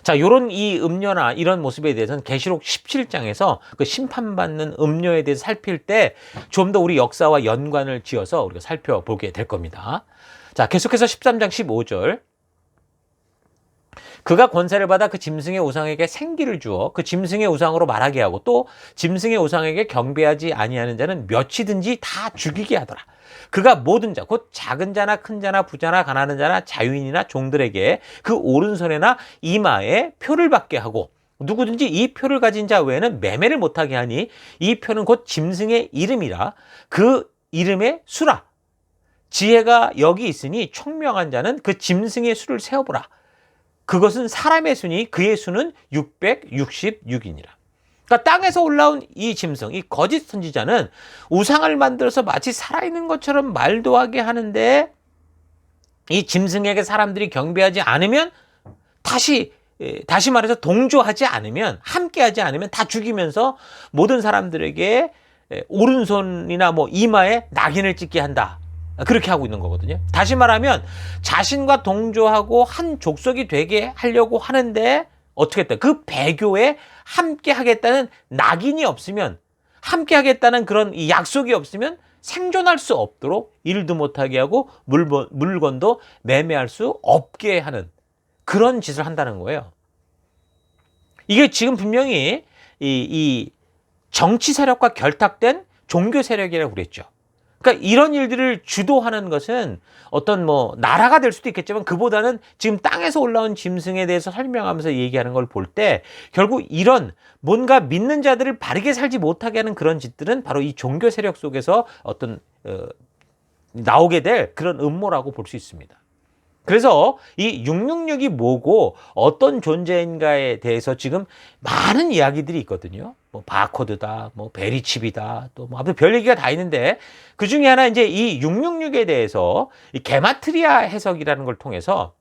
자, 요런 이 음녀나 이런 모습에 대해서는 계시록 17장에서 그 심판받는 음녀에 대해서 살필 때 좀 더 우리 역사와 연관을 지어서 우리가 살펴보게 될 겁니다. 자, 계속해서 13장 15절. 그가 권세를 받아 그 짐승의 우상에게 생기를 주어 그 짐승의 우상으로 말하게 하고 또 짐승의 우상에게 경배하지 아니하는 자는 몇이든지 다 죽이게 하더라. 그가 모든 자, 곧 작은 자나 큰 자나 부자나 가난한 자나 자유인이나 종들에게 그 오른손에나 이마에 표를 받게 하고 누구든지 이 표를 가진 자 외에는 매매를 못하게 하니 이 표는 곧 짐승의 이름이라 그 이름의 수라. 지혜가 여기 있으니 총명한 자는 그 짐승의 수를 세어보라. 그것은 사람의 수니 그의 수는 666이니라. 그러니까 땅에서 올라온 이 짐승, 이 거짓 선지자는 우상을 만들어서 마치 살아있는 것처럼 말도 하게 하는데 이 짐승에게 사람들이 경배하지 않으면 다시 말해서 동조하지 않으면, 함께하지 않으면 다 죽이면서 모든 사람들에게 오른손이나 뭐 이마에 낙인을 찍게 한다. 그렇게 하고 있는 거거든요. 다시 말하면 자신과 동조하고 한 족속이 되게 하려고 하는데 어떻게 했다? 그 배교에 함께 하겠다는 낙인이 없으면, 함께 하겠다는 그런 이 약속이 없으면 생존할 수 없도록 일도 못하게 하고 물건도 매매할 수 없게 하는 그런 짓을 한다는 거예요. 이게 지금 분명히 이 정치 세력과 결탁된 종교 세력이라고 그랬죠. 그러니까 이런 일들을 주도하는 것은 어떤 뭐 나라가 될 수도 있겠지만 그보다는 지금 땅에서 올라온 짐승에 대해서 설명하면서 얘기하는 걸 볼 때 결국 이런 뭔가 믿는 자들을 바르게 살지 못하게 하는 그런 짓들은 바로 이 종교 세력 속에서 어떤 나오게 될 그런 음모라고 볼 수 있습니다. 그래서 이 666이 뭐고 어떤 존재인가에 대해서 지금 많은 이야기들이 있거든요. 뭐 바코드다, 뭐 베리칩이다, 또 뭐 아무튼 별 얘기가 다 있는데 그 중에 하나 이제 이 666에 대해서 이 게마트리아 해석이라는 걸 통해서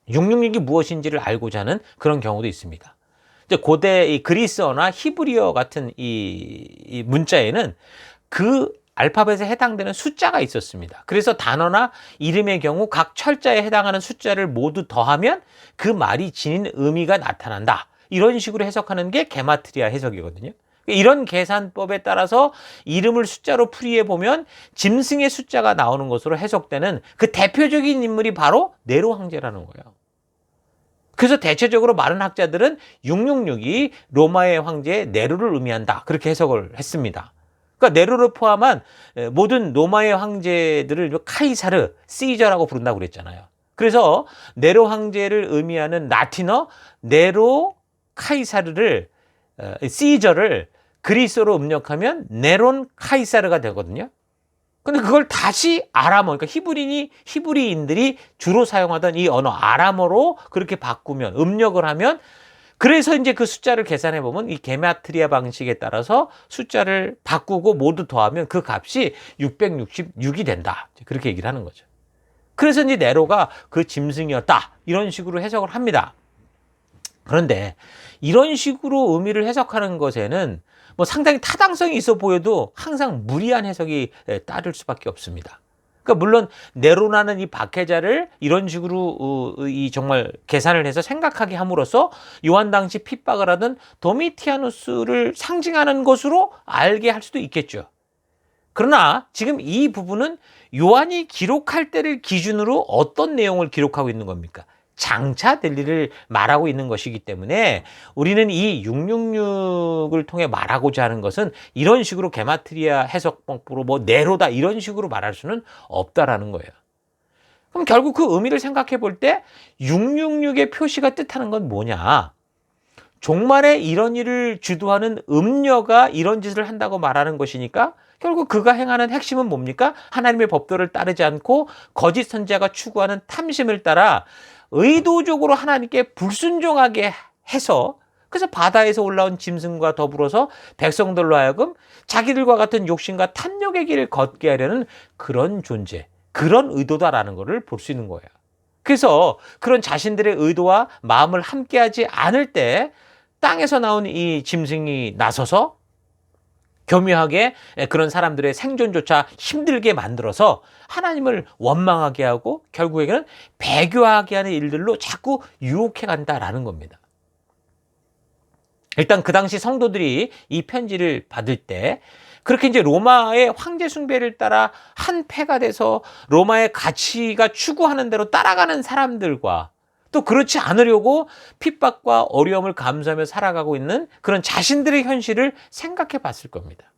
666이 무엇인지를 알고자 하는 그런 경우도 있습니다. 이제 고대 이 그리스어나 히브리어 같은 이 문자에는 그 알파벳에 해당되는 숫자가 있었습니다. 그래서 단어나 이름의 경우 각 철자에 해당하는 숫자를 모두 더하면 그 말이 지닌 의미가 나타난다. 이런 식으로 해석하는 게 게마트리아 해석이거든요. 이런 계산법에 따라서 이름을 숫자로 풀이해 보면 짐승의 숫자가 나오는 것으로 해석되는 그 대표적인 인물이 바로 네로 황제라는 거예요. 그래서 대체적으로 많은 학자들은 666이 로마의 황제 네로를 의미한다. 그렇게 해석을 했습니다. 그러니까 네로를 포함한 모든 로마의 황제들을 카이사르, 시저라고 부른다고 그랬잖아요. 그래서 네로 황제를 의미하는 라틴어 네로 카이사르를 시저를 그리스어로 음력하면 네론 카이사르가 되거든요. 근데 그걸 다시 아람어, 그러니까 히브리인들이 주로 사용하던 이 언어 아람어로 그렇게 바꾸면 음력을 하면 그래서 이제 그 숫자를 계산해 보면 이 게마트리아 방식에 따라서 숫자를 바꾸고 모두 더하면 그 값이 666이 된다. 그렇게 얘기를 하는 거죠. 그래서 이제 네로가 그 짐승이었다. 이런 식으로 해석을 합니다. 그런데 이런 식으로 의미를 해석하는 것에는 뭐 상당히 타당성이 있어 보여도 항상 무리한 해석이 따를 수밖에 없습니다. 그러니까 물론 네로라는 이 박해자를 이런 식으로 이 정말 계산을 해서 생각하게 함으로써 요한 당시 핍박을 하던 도미티아누스를 상징하는 것으로 알게 할 수도 있겠죠. 그러나 지금 이 부분은 요한이 기록할 때를 기준으로 어떤 내용을 기록하고 있는 겁니까? 장차 될 일을 말하고 있는 것이기 때문에 우리는 이 666을 통해 말하고자 하는 것은 이런 식으로 게마트리아 해석법으로 뭐 네로다 이런 식으로 말할 수는 없다라는 거예요. 그럼 결국 그 의미를 생각해 볼 때 666의 표시가 뜻하는 건 뭐냐? 종말에 이런 일을 주도하는 음녀가 이런 짓을 한다고 말하는 것이니까 결국 그가 행하는 핵심은 뭡니까? 하나님의 법도를 따르지 않고 거짓 선지자가 추구하는 탐심을 따라 의도적으로 하나님께 불순종하게 해서 그래서 바다에서 올라온 짐승과 더불어서 백성들로 하여금 자기들과 같은 욕심과 탐욕의 길을 걷게 하려는 그런 존재, 그런 의도다라는 것을 볼 수 있는 거예요. 그래서 그런 자신들의 의도와 마음을 함께하지 않을 때 땅에서 나온 이 짐승이 나서서 교묘하게 그런 사람들의 생존조차 힘들게 만들어서 하나님을 원망하게 하고 결국에는 배교하게 하는 일들로 자꾸 유혹해 간다라는 겁니다. 일단 그 당시 성도들이 이 편지를 받을 때 그렇게 이제 로마의 황제 숭배를 따라 한 패가 돼서 로마의 가치가 추구하는 대로 따라가는 사람들과 또 그렇지 않으려고 핍박과 어려움을 감수하며 살아가고 있는 그런 자신들의 현실을 생각해 봤을 겁니다.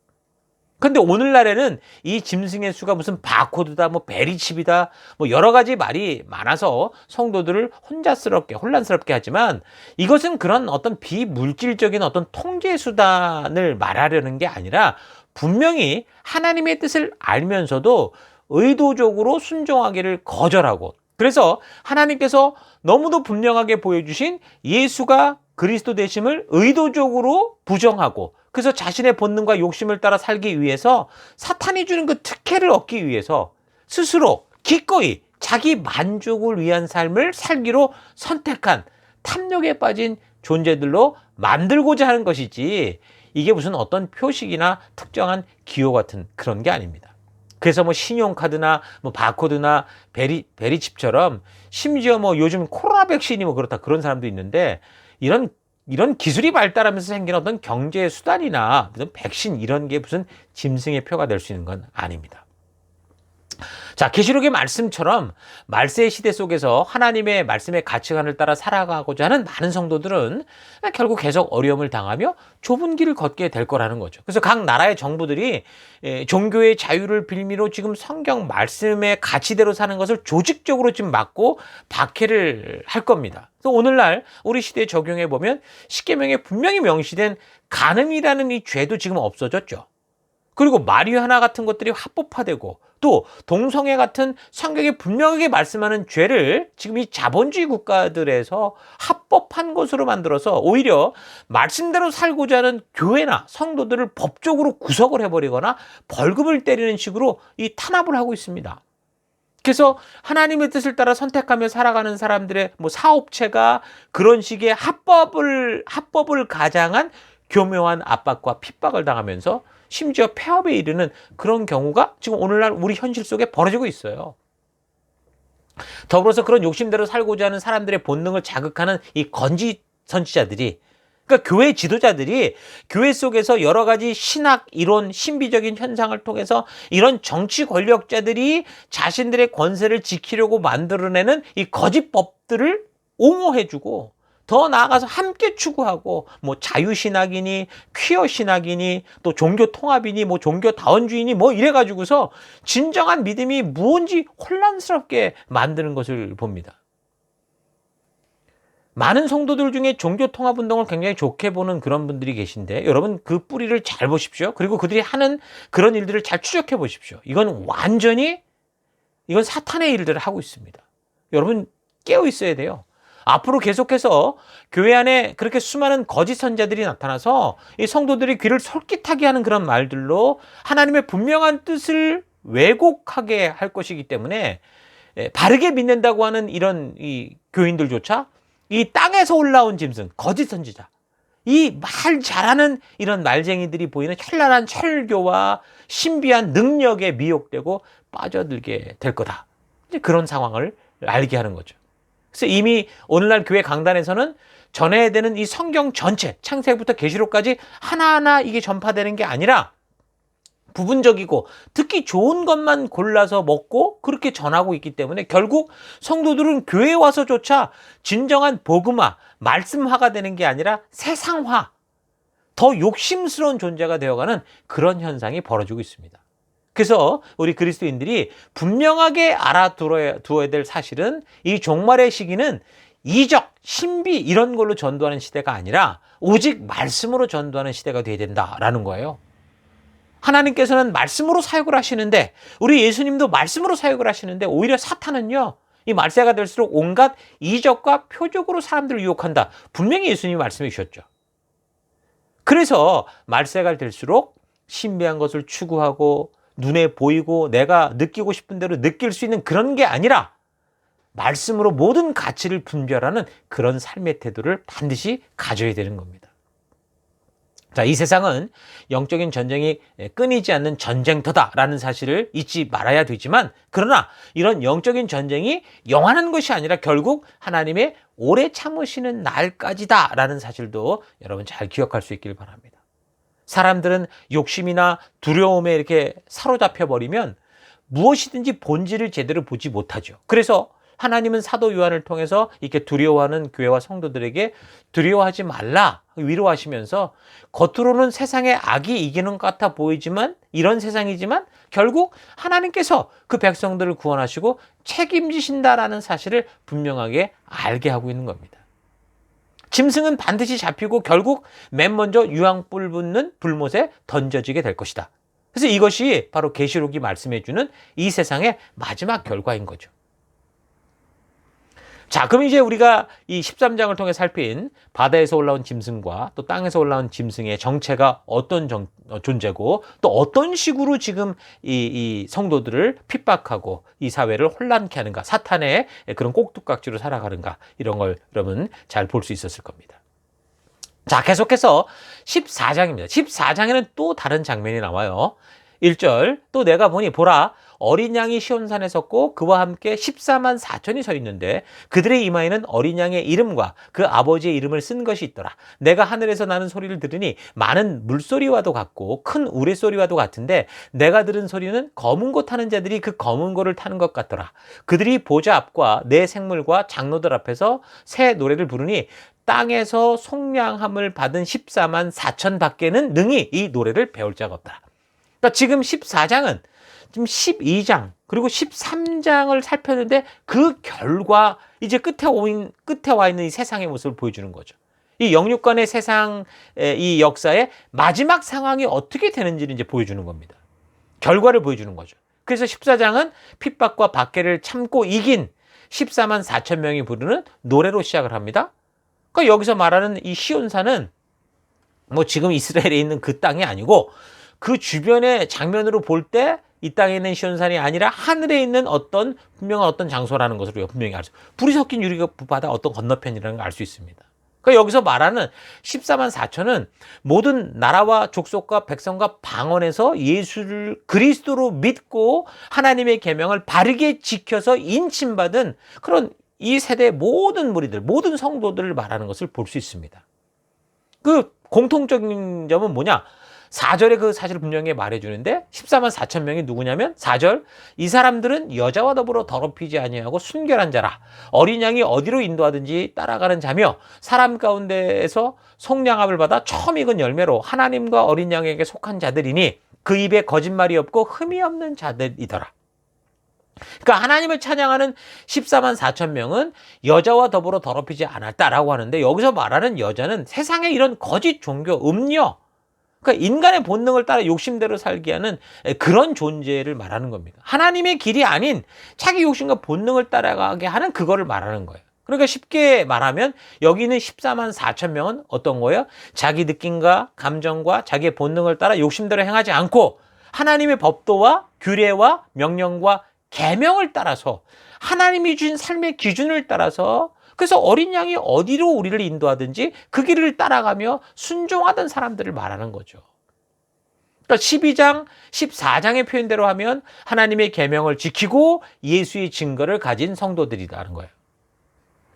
근데 오늘날에는 이 짐승의 수가 무슨 바코드다, 뭐 베리칩이다, 뭐 여러 가지 말이 많아서 성도들을 혼란스럽게 하지만 이것은 그런 어떤 비물질적인 어떤 통제 수단을 말하려는 게 아니라 분명히 하나님의 뜻을 알면서도 의도적으로 순종하기를 거절하고, 그래서 하나님께서 너무도 분명하게 보여주신 예수가 그리스도 되심을 의도적으로 부정하고, 그래서 자신의 본능과 욕심을 따라 살기 위해서 사탄이 주는 그 특혜를 얻기 위해서 스스로 기꺼이 자기 만족을 위한 삶을 살기로 선택한 탐욕에 빠진 존재들로 만들고자 하는 것이지, 이게 무슨 어떤 표식이나 특정한 기호 같은 그런 게 아닙니다. 그래서 뭐 신용카드나 뭐 바코드나 베리칩처럼 심지어 뭐 요즘 코로나 백신이 뭐 그렇다 그런 사람도 있는데, 이런 기술이 발달하면서 생긴 어떤 경제 수단이나 무슨 백신 이런 게 무슨 짐승의 표가 될 수 있는 건 아닙니다. 자, 계시록의 말씀처럼 말세의 시대 속에서 하나님의 말씀의 가치관을 따라 살아가고자 하는 많은 성도들은 결국 계속 어려움을 당하며 좁은 길을 걷게 될 거라는 거죠. 그래서 각 나라의 정부들이 종교의 자유를 빌미로 지금 성경 말씀의 가치대로 사는 것을 조직적으로 지금 막고 박해를 할 겁니다. 그래서 오늘날 우리 시대에 적용해 보면 십계명에 분명히 명시된 간음이라는 이 죄도 지금 없어졌죠. 그리고 마리화나 같은 것들이 합법화되고, 또 동성애 같은 성경에 분명하게 말씀하는 죄를 지금 이 자본주의 국가들에서 합법한 것으로 만들어서 오히려 말씀대로 살고자 하는 교회나 성도들을 법적으로 구속을 해버리거나 벌금을 때리는 식으로 이 탄압을 하고 있습니다. 그래서 하나님의 뜻을 따라 선택하며 살아가는 사람들의 뭐 사업체가 그런 식의 합법을 가장한 교묘한 압박과 핍박을 당하면서 심지어 폐업에 이르는 그런 경우가 지금 오늘날 우리 현실 속에 벌어지고 있어요. 더불어서 그런 욕심대로 살고자 하는 사람들의 본능을 자극하는 이 건지 선지자들이, 그러니까 교회 지도자들이 교회 속에서 여러 가지 신학 이론, 신비적인 현상을 통해서 이런 정치 권력자들이 자신들의 권세를 지키려고 만들어내는 이 거짓 법들을 옹호해주고, 더 나아가서 함께 추구하고, 뭐 자유신학이니 퀴어신학이니 또 종교통합이니 뭐 종교다원주의니 뭐 이래가지고서 진정한 믿음이 무언지 혼란스럽게 만드는 것을 봅니다. 많은 성도들 중에 종교통합운동을 굉장히 좋게 보는 그런 분들이 계신데, 여러분 그 뿌리를 잘 보십시오. 그리고 그들이 하는 그런 일들을 잘 추적해 보십시오. 이건 사탄의 일들을 하고 있습니다. 여러분 깨어 있어야 돼요. 앞으로 계속해서 교회 안에 그렇게 수많은 거짓 선자들이 나타나서 이 성도들이 귀를 솔깃하게 하는 그런 말들로 하나님의 분명한 뜻을 왜곡하게 할 것이기 때문에, 바르게 믿는다고 하는 이런 이 교인들조차 이 땅에서 올라온 짐승, 거짓 선지자, 이 말 잘하는 이런 말쟁이들이 보이는 현란한 설교와 신비한 능력에 미혹되고 빠져들게 될 거다. 이제 그런 상황을 알게 하는 거죠. 그래서 이미 오늘날 교회 강단에서는 전해야 되는 이 성경 전체, 창세기부터 계시록까지 하나하나 이게 전파되는 게 아니라 부분적이고 듣기 좋은 것만 골라서 먹고 그렇게 전하고 있기 때문에 결국 성도들은 교회에 와서조차 진정한 복음화, 말씀화가 되는 게 아니라 세상화, 더 욕심스러운 존재가 되어가는 그런 현상이 벌어지고 있습니다. 그래서 우리 그리스도인들이 분명하게 알아두어야 될 사실은, 이 종말의 시기는 이적, 신비 이런 걸로 전도하는 시대가 아니라 오직 말씀으로 전도하는 시대가 되어야 된다라는 거예요. 하나님께서는 말씀으로 사역을 하시는데, 우리 예수님도 말씀으로 사역을 하시는데, 오히려 사탄은요, 이 말세가 될수록 온갖 이적과 표적으로 사람들을 유혹한다. 분명히 예수님이 말씀해 주셨죠. 그래서 말세가 될수록 신비한 것을 추구하고 눈에 보이고 내가 느끼고 싶은 대로 느낄 수 있는 그런 게 아니라 말씀으로 모든 가치를 분별하는 그런 삶의 태도를 반드시 가져야 되는 겁니다. 자, 이 세상은 영적인 전쟁이 끊이지 않는 전쟁터다라는 사실을 잊지 말아야 되지만, 그러나 이런 영적인 전쟁이 영원한 것이 아니라 결국 하나님의 오래 참으시는 날까지다라는 사실도 여러분 잘 기억할 수 있길 바랍니다. 사람들은 욕심이나 두려움에 이렇게 사로잡혀 버리면 무엇이든지 본질을 제대로 보지 못하죠. 그래서 하나님은 사도 요한을 통해서 이렇게 두려워하는 교회와 성도들에게 두려워하지 말라 위로하시면서 겉으로는 세상의 악이 이기는 것 같아 보이지만 이런 세상이지만 결국 하나님께서 그 백성들을 구원하시고 책임지신다라는 사실을 분명하게 알게 하고 있는 겁니다. 짐승은 반드시 잡히고 결국 맨 먼저 유황불 붙는 불못에 던져지게 될 것이다. 그래서 이것이 바로 계시록이 말씀해주는 이 세상의 마지막 결과인 거죠. 자, 그럼 이제 우리가 이 13장을 통해 살핀 바다에서 올라온 짐승과 또 땅에서 올라온 짐승의 정체가 어떤 존재고 또 어떤 식으로 지금 이 성도들을 핍박하고 이 사회를 혼란케 하는가, 사탄의 그런 꼭두각지로 살아가는가, 이런 걸 여러분 잘 볼 수 있었을 겁니다. 자, 계속해서 14장입니다. 14장에는 또 다른 장면이 나와요. 1절, 또 내가 보니 보라 어린 양이 시온산에 섰고 그와 함께 14만 4천이 서 있는데 그들의 이마에는 어린 양의 이름과 그 아버지의 이름을 쓴 것이 있더라. 내가 하늘에서 나는 소리를 들으니 많은 물소리와도 같고 큰 우레소리와도 같은데 내가 들은 소리는 검은 고 타는 자들이 그 검은 고를 타는 것 같더라. 그들이 보좌 앞과 내 생물과 장로들 앞에서 새 노래를 부르니 땅에서 속량함을 받은 14만 4천 밖에는 능히 이 노래를 배울 자가 없다. 그러니까 지금 14장은 지금 12장 그리고 13장을 살폈는데 그 결과 이제 끝에 와 있는 이 세상의 모습을 보여주는 거죠. 이 영육간의 세상의 이 역사의 마지막 상황이 어떻게 되는지를 이제 보여주는 겁니다. 결과를 보여주는 거죠. 그래서 14장은 핍박과 박해를 참고 이긴 14만 4천 명이 부르는 노래로 시작을 합니다. 그러니까 여기서 말하는 이 시온산은 뭐 지금 이스라엘에 있는 그 땅이 아니고 그 주변의 장면으로 볼 때 이 땅에 있는 시온산이 아니라 하늘에 있는 어떤 분명한 어떤 장소라는 것을 우리가 분명히 알 수 있습니다. 불이 섞인 유리바다 어떤 건너편이라는 걸 알 수 있습니다. 그러니까 여기서 말하는 14만 4천은 모든 나라와 족속과 백성과 방언에서 예수를 그리스도로 믿고 하나님의 계명을 바르게 지켜서 인침받은 그런 이 세대의 모든 무리들, 모든 성도들을 말하는 것을 볼 수 있습니다. 그 공통적인 점은 뭐냐? 4절에 그 사실을 분명히 말해주는데 14만 4천 명이 누구냐면 4절 이 사람들은 여자와 더불어 더럽히지 아니하고 순결한 자라 어린 양이 어디로 인도하든지 따라가는 자며 사람 가운데에서 속량함을 받아 처음 익은 열매로 하나님과 어린 양에게 속한 자들이니 그 입에 거짓말이 없고 흠이 없는 자들이더라. 그러니까 하나님을 찬양하는 14만 4천 명은 여자와 더불어 더럽히지 않았다라고 하는데 여기서 말하는 여자는 세상의 이런 거짓 종교, 음료, 그러니까 인간의 본능을 따라 욕심대로 살게 하는 그런 존재를 말하는 겁니다. 하나님의 길이 아닌 자기 욕심과 본능을 따라가게 하는 그거를 말하는 거예요. 그러니까 쉽게 말하면 여기 있는 14만 4천 명은 어떤 거예요? 자기 느낌과 감정과 자기의 본능을 따라 욕심대로 행하지 않고 하나님의 법도와 규례와 명령과 계명을 따라서 하나님이 주신 삶의 기준을 따라서 그래서 어린 양이 어디로 우리를 인도하든지 그 길을 따라가며 순종하던 사람들을 말하는 거죠. 그러니까 12장, 14장의 표현대로 하면 하나님의 계명을 지키고 예수의 증거를 가진 성도들이라는 거예요.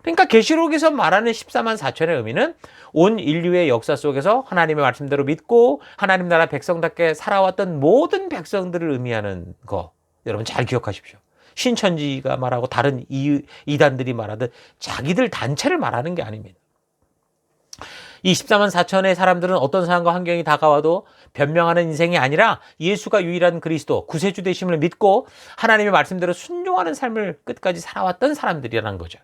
그러니까 계시록에서 말하는 14만 4천의 의미는 온 인류의 역사 속에서 하나님의 말씀대로 믿고 하나님 나라 백성답게 살아왔던 모든 백성들을 의미하는 거 여러분 잘 기억하십시오. 신천지가 말하고 다른 이단들이 말하듯 자기들 단체를 말하는 게 아닙니다. 이 14만 4천의 사람들은 어떤 상황과 환경이 다가와도 변명하는 인생이 아니라 예수가 유일한 그리스도, 구세주 되심을 믿고 하나님의 말씀대로 순종하는 삶을 끝까지 살아왔던 사람들이라는 거죠.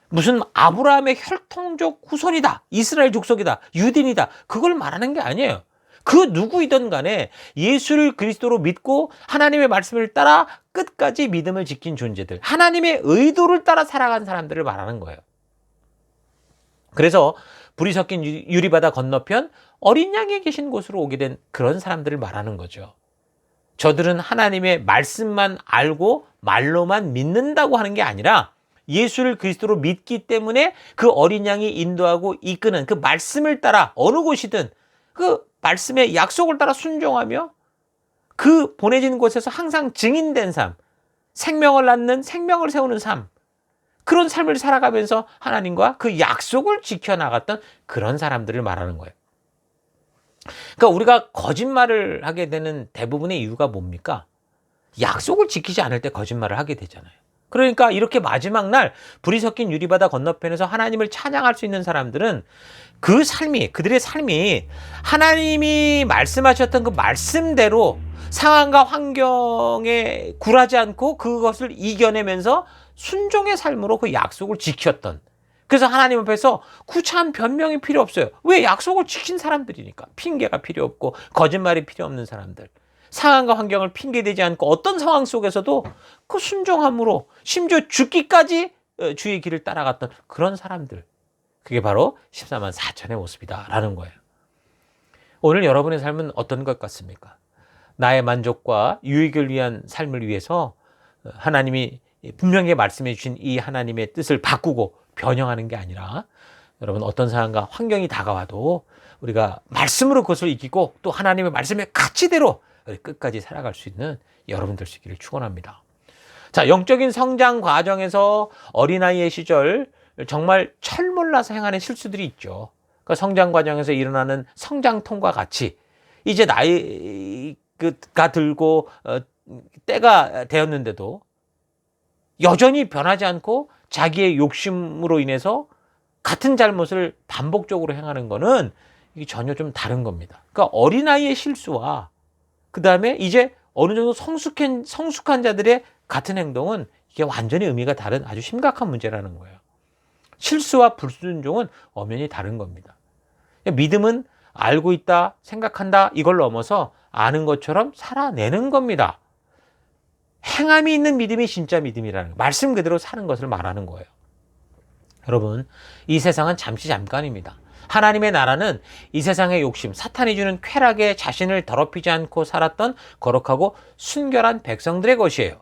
무슨 아브라함의 혈통적 후손이다, 이스라엘 족속이다, 유대인이다, 그걸 말하는 게 아니에요. 그 누구이든 간에 예수를 그리스도로 믿고 하나님의 말씀을 따라 끝까지 믿음을 지킨 존재들, 하나님의 의도를 따라 살아간 사람들을 말하는 거예요. 그래서 불이 섞인 유리바다 건너편 어린 양이 계신 곳으로 오게 된 그런 사람들을 말하는 거죠. 저들은 하나님의 말씀만 알고 말로만 믿는다고 하는 게 아니라 예수를 그리스도로 믿기 때문에 그 어린 양이 인도하고 이끄는 그 말씀을 따라 어느 곳이든 그 말씀의 약속을 따라 순종하며 그 보내진 곳에서 항상 증인된 삶, 생명을 낳는 생명을 세우는 삶, 그런 삶을 살아가면서 하나님과 그 약속을 지켜나갔던 그런 사람들을 말하는 거예요. 그러니까 우리가 거짓말을 하게 되는 대부분의 이유가 뭡니까? 약속을 지키지 않을 때 거짓말을 하게 되잖아요. 그러니까 이렇게 마지막 날 불이 섞인 유리바다 건너편에서 하나님을 찬양할 수 있는 사람들은 그들의 삶이 하나님이 말씀하셨던 그 말씀대로 상황과 환경에 굴하지 않고 그것을 이겨내면서 순종의 삶으로 그 약속을 지켰던, 그래서 하나님 앞에서 구차한 변명이 필요 없어요. 왜? 약속을 지킨 사람들이니까. 핑계가 필요 없고 거짓말이 필요 없는 사람들. 상황과 환경을 핑계대지 않고 어떤 상황 속에서도 그 순종함으로 심지어 죽기까지 주의 길을 따라갔던 그런 사람들. 그게 바로 14만 4천의 모습이다라는 거예요. 오늘 여러분의 삶은 어떤 것 같습니까? 나의 만족과 유익을 위한 삶을 위해서 하나님이 분명히 말씀해 주신 이 하나님의 뜻을 바꾸고 변형하는 게 아니라, 여러분 어떤 상황과 환경이 다가와도 우리가 말씀으로 그것을 이기고 또 하나님의 말씀의 가치대로 끝까지 살아갈 수 있는 여러분 될 수 있기를 축원합니다. 자, 영적인 성장 과정에서 어린아이의 시절 정말 철몰라서 행하는 실수들이 있죠. 그 성장 과정에서 일어나는 성장통과 같이 이제 나이가 들고 때가 되었는데도 여전히 변하지 않고 자기의 욕심으로 인해서 같은 잘못을 반복적으로 행하는 거는 이게 전혀 좀 다른 겁니다. 그러니까 어린아이의 실수와 그 다음에 이제 어느 정도 성숙한 자들의 같은 행동은 이게 완전히 의미가 다른 아주 심각한 문제라는 거예요. 실수와 불순종은 엄연히 다른 겁니다. 믿음은 알고 있다, 생각한다, 이걸 넘어서 아는 것처럼 살아내는 겁니다. 행함이 있는 믿음이 진짜 믿음이라는 거예요. 말씀 그대로 사는 것을 말하는 거예요. 여러분, 이 세상은 잠시 잠깐입니다. 하나님의 나라는 이 세상의 욕심, 사탄이 주는 쾌락에 자신을 더럽히지 않고 살았던 거룩하고 순결한 백성들의 것이에요.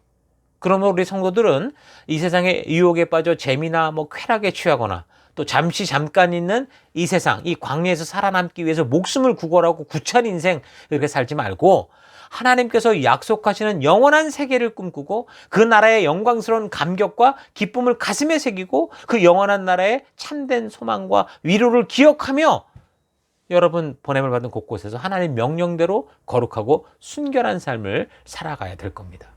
그러므로 우리 성도들은 이 세상의 유혹에 빠져 재미나 쾌락에 취하거나 또 잠깐 있는 이 세상, 이 광야에서 살아남기 위해서 목숨을 구걸하고 구차한 인생 이렇게 살지 말고 하나님께서 약속하시는 영원한 세계를 꿈꾸고 그 나라의 영광스러운 감격과 기쁨을 가슴에 새기고 그 영원한 나라의 참된 소망과 위로를 기억하며 여러분 보냄을 받은 곳곳에서 하나님 명령대로 거룩하고 순결한 삶을 살아가야 될 겁니다.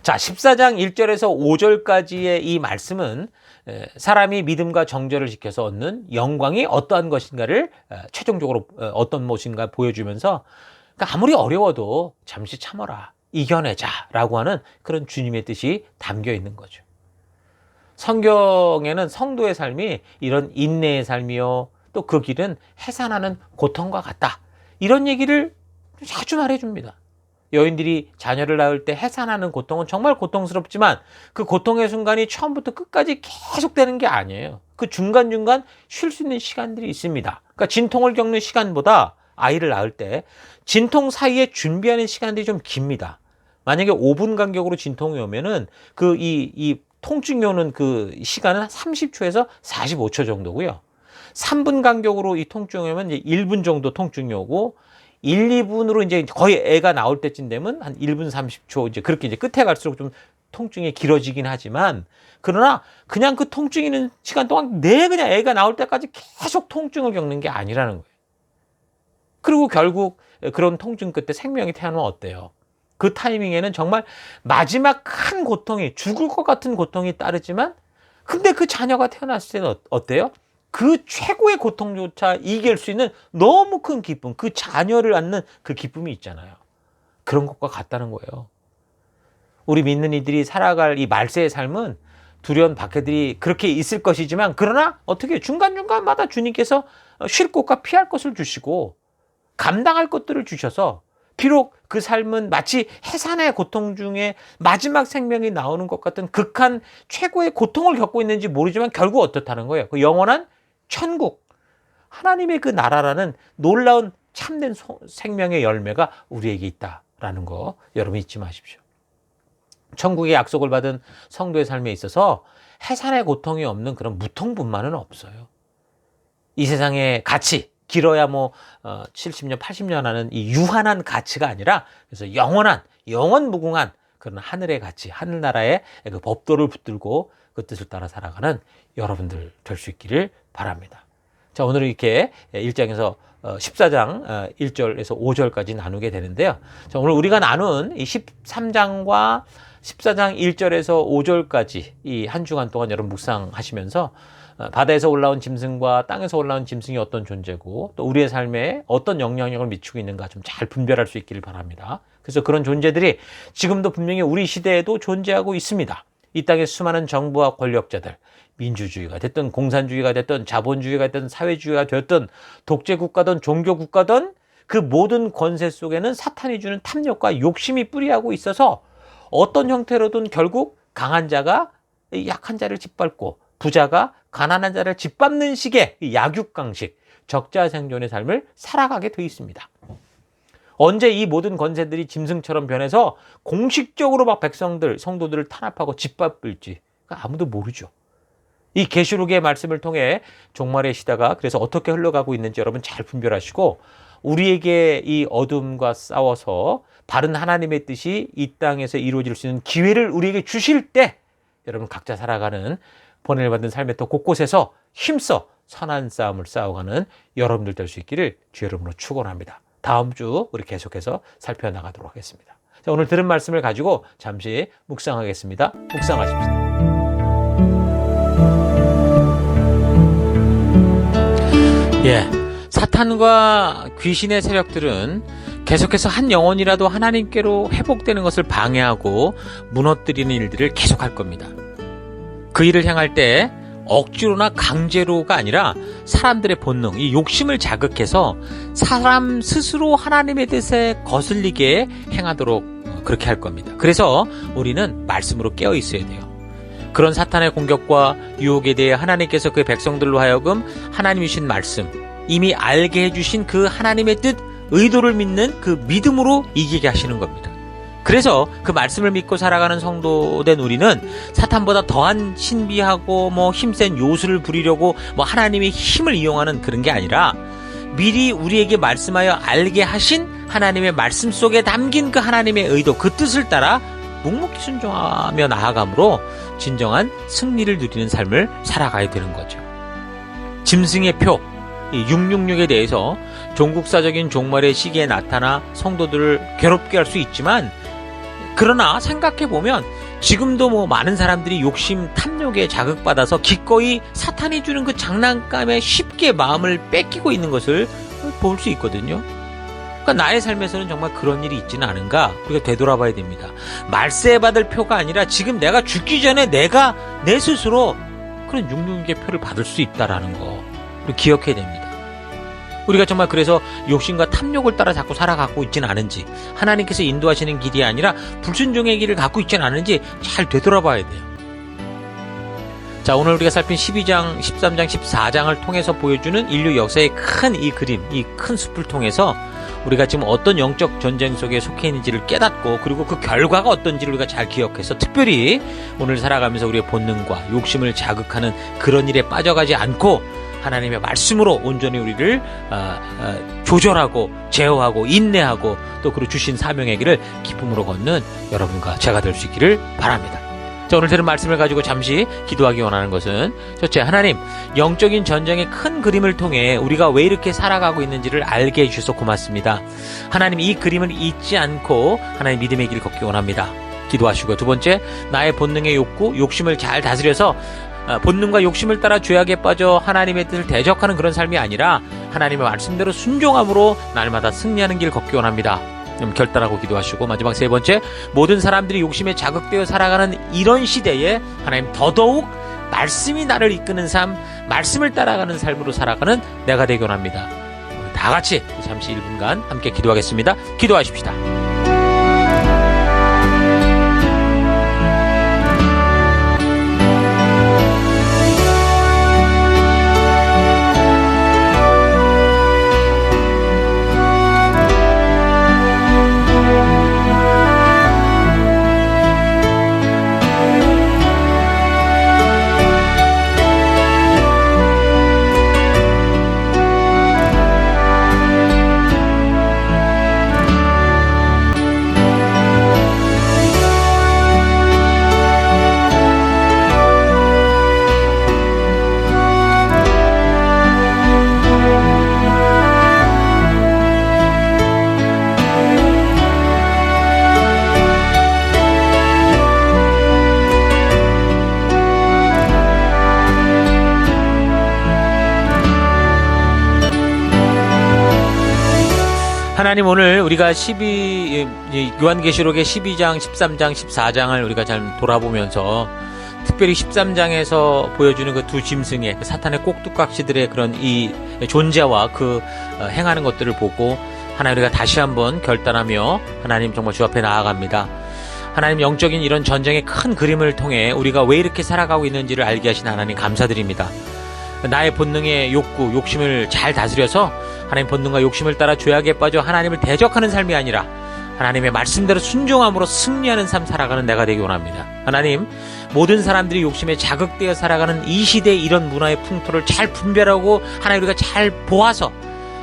자, 14장 1절에서 5절까지의 이 말씀은 사람이 믿음과 정죄를 지켜서 얻는 영광이 어떠한 것인가를 최종적으로 어떤 것인가 보여주면서, 그러니까 아무리 어려워도 잠시 참아라, 이겨내자라고 하는 그런 주님의 뜻이 담겨 있는 거죠. 성경에는 성도의 삶이 이런 인내의 삶이요, 또 그 길은 해산하는 고통과 같다, 이런 얘기를 자주 말해줍니다. 여인들이 자녀를 낳을 때 해산하는 고통은 정말 고통스럽지만 그 고통의 순간이 처음부터 끝까지 계속되는 게 아니에요. 그 중간중간 쉴 수 있는 시간들이 있습니다. 그러니까 진통을 겪는 시간보다 아이를 낳을 때 진통 사이에 준비하는 시간들이 좀 깁니다. 만약에 5분 간격으로 진통이 오면은 이 통증이 오는 그 시간은 30초에서 45초 정도고요. 3분 간격으로 이 통증이 오면 이제 1분 정도 통증이 오고 1, 2분으로 이제 거의 애가 나올 때쯤 되면 한 1분 30초 이제 그렇게 이제 끝에 갈수록 좀 통증이 길어지긴 하지만, 그러나 그냥 그 통증이 있는 시간 동안 그냥 애가 나올 때까지 계속 통증을 겪는 게 아니라는 거예요. 그리고 결국 그런 통증 끝에 생명이 태어나면 어때요? 그 타이밍에는 정말 마지막 큰 고통이, 죽을 것 같은 고통이 따르지만, 근데 그 자녀가 태어났을 때는 어때요? 그 최고의 고통조차 이길 수 있는 너무 큰 기쁨, 그 자녀를 낳는 그 기쁨이 있잖아요. 그런 것과 같다는 거예요. 우리 믿는 이들이 살아갈 이 말세의 삶은 두려운 박해들이 그렇게 있을 것이지만, 그러나 어떻게 중간중간마다 주님께서 쉴 곳과 피할 것을 주시고 감당할 것들을 주셔서, 비록 그 삶은 마치 해산의 고통 중에 마지막 생명이 나오는 것 같은 극한 최고의 고통을 겪고 있는지 모르지만 결국 어떻다는 거예요? 그 영원한 천국, 하나님의 그 나라라는 놀라운 참된 생명의 열매가 우리에게 있다라는 거 여러분 잊지 마십시오. 천국의 약속을 받은 성도의 삶에 있어서 해산의 고통이 없는 그런 무통분만은 없어요. 이 세상의 가치, 길어야 70년, 80년 하는 이 유한한 가치가 아니라, 그래서 영원 무궁한 그런 하늘의 가치, 하늘나라의 그 법도를 붙들고 그 뜻을 따라 살아가는 여러분들 될 수 있기를 바랍니다. 자, 오늘은 이렇게 1장에서 14장 1절에서 5절까지 나누게 되는데요. 자, 오늘 우리가 나눈 이 13장과 14장 1절에서 5절까지 이 한 주간 동안 여러분 묵상하시면서 바다에서 올라온 짐승과 땅에서 올라온 짐승이 어떤 존재고 또 우리의 삶에 어떤 영향력을 미치고 있는가 좀 잘 분별할 수 있기를 바랍니다. 그래서 그런 존재들이 지금도 분명히 우리 시대에도 존재하고 있습니다. 이 땅의 수많은 정부와 권력자들, 민주주의가 됐든 공산주의가 됐든 자본주의가 됐든 사회주의가 됐든 독재국가든 종교국가든 그 모든 권세 속에는 사탄이 주는 탐욕과 욕심이 뿌리하고 있어서 어떤 형태로든 결국 강한 자가 약한 자를 짓밟고 부자가 가난한 자를 짓밟는 식의 약육강식, 적자생존의 삶을 살아가게 돼 있습니다. 언제 이 모든 권세들이 짐승처럼 변해서 공식적으로 막 백성들, 성도들을 탄압하고 짓밟을지 아무도 모르죠. 이 계시록의 말씀을 통해 종말의 시대가 그래서 어떻게 흘러가고 있는지 여러분 잘 분별하시고 우리에게 이 어둠과 싸워서 바른 하나님의 뜻이 이 땅에서 이루어질 수 있는 기회를 우리에게 주실 때 여러분 각자 살아가는 번뇌를 받은 삶의 또 곳곳에서 힘써 선한 싸움을 싸워가는 여러분들 될 수 있기를 주의 이름으로 축원합니다. 다음 주 우리 계속해서 살펴나가도록 하겠습니다. 자, 오늘 들은 말씀을 가지고 잠시 묵상하겠습니다. 묵상하십시다. 사탄과 귀신의 세력들은 계속해서 한 영혼이라도 하나님께로 회복되는 것을 방해하고 무너뜨리는 일들을 계속할 겁니다. 그 일을 향할 때 억지로나 강제로가 아니라 사람들의 본능, 이 욕심을 자극해서 사람 스스로 하나님의 뜻에 거슬리게 행하도록 그렇게 할 겁니다. 그래서 우리는 말씀으로 깨어 있어야 돼요. 그런 사탄의 공격과 유혹에 대해 하나님께서 그 백성들로 하여금 하나님이 주신 말씀, 이미 알게 해주신 그 하나님의 뜻, 의도를 믿는 그 믿음으로 이기게 하시는 겁니다. 그래서 그 말씀을 믿고 살아가는 성도된 우리는 사탄보다 더한 신비하고 힘센 요술을 부리려고 하나님의 힘을 이용하는 그런 게 아니라 미리 우리에게 말씀하여 알게 하신 하나님의 말씀 속에 담긴 그 하나님의 의도, 그 뜻을 따라 묵묵히 순종하며 나아감으로 진정한 승리를 누리는 삶을 살아가야 되는 거죠. 짐승의 표, 666에 대해서 종국사적인 종말의 시기에 나타나 성도들을 괴롭게 할 수 있지만 그러나 생각해보면 지금도 많은 사람들이 욕심, 탐욕에 자극받아서 기꺼이 사탄이 주는 그 장난감에 쉽게 마음을 뺏기고 있는 것을 볼 수 있거든요. 그러니까 나의 삶에서는 정말 그런 일이 있지는 않은가 우리가 되돌아봐야 됩니다. 말세받을 표가 아니라 지금 내가 죽기 전에 내가 내 스스로 그런 666의 표를 받을 수 있다라는 거 우리 기억해야 됩니다. 우리가 정말 그래서 욕심과 탐욕을 따라 자꾸 살아가고 있지는 않은지, 하나님께서 인도하시는 길이 아니라 불순종의 길을 갖고 있지는 않은지 잘 되돌아봐야 돼요. 자, 오늘 우리가 살핀 12장, 13장, 14장을 통해서 보여주는 인류 역사의 큰 이 그림, 이 큰 숲을 통해서 우리가 지금 어떤 영적 전쟁 속에 속해 있는지를 깨닫고 그리고 그 결과가 어떤지를 우리가 잘 기억해서 특별히 오늘 살아가면서 우리의 본능과 욕심을 자극하는 그런 일에 빠져가지 않고 하나님의 말씀으로 온전히 우리를 조절하고 제어하고 인내하고 또 그리고 주신 사명의 길을 기쁨으로 걷는 여러분과 제가 될 수 있기를 바랍니다. 자, 오늘 들은 말씀을 가지고 잠시 기도하기 원하는 것은 첫째, 하나님 영적인 전쟁의 큰 그림을 통해 우리가 왜 이렇게 살아가고 있는지를 알게 해주셔서 고맙습니다. 하나님 이 그림을 잊지 않고 하나님 믿음의 길을 걷기 원합니다. 기도하시고 두 번째, 나의 본능의 욕구, 욕심을 잘 다스려서 본능과 욕심을 따라 죄악에 빠져 하나님의 뜻을 대적하는 그런 삶이 아니라 하나님의 말씀대로 순종함으로 날마다 승리하는 길 걷기 원합니다. 결단하고 기도하시고 마지막 세 번째, 모든 사람들이 욕심에 자극되어 살아가는 이런 시대에 하나님 더더욱 말씀이 나를 이끄는 삶, 말씀을 따라가는 삶으로 살아가는 내가 되기 원합니다. 다 같이 잠시 1분간 함께 기도하겠습니다. 기도하십시다. 하나님, 오늘 우리가 요한계시록의 12장, 13장, 14장을 우리가 잘 돌아보면서 특별히 13장에서 보여주는 그 두 짐승의 그 사탄의 꼭두각시들의 그런 이 존재와 그 행하는 것들을 보고 하나님, 우리가 다시 한번 결단하며 하나님 정말 주 앞에 나아갑니다. 하나님, 영적인 이런 전쟁의 큰 그림을 통해 우리가 왜 이렇게 살아가고 있는지를 알게 하신 하나님 감사드립니다. 나의 본능의 욕구, 욕심을 잘 다스려서 하나님 본능과 욕심을 따라 죄악에 빠져 하나님을 대적하는 삶이 아니라 하나님의 말씀대로 순종함으로 승리하는 삶 살아가는 내가 되기 원합니다. 하나님, 모든 사람들이 욕심에 자극되어 살아가는 이 시대의 이런 문화의 풍토를 잘 분별하고 하나님, 우리가 잘 보아서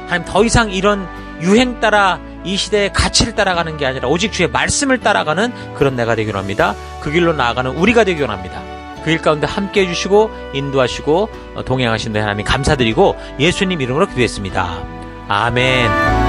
하나님, 더 이상 이런 유행 따라 이 시대의 가치를 따라가는 게 아니라 오직 주의 말씀을 따라가는 그런 내가 되기 원합니다. 그 길로 나아가는 우리가 되기 원합니다. 그 일 가운데 함께 해주시고 인도하시고 동행하신 데 하나님 감사드리고 예수님 이름으로 기도했습니다. 아멘.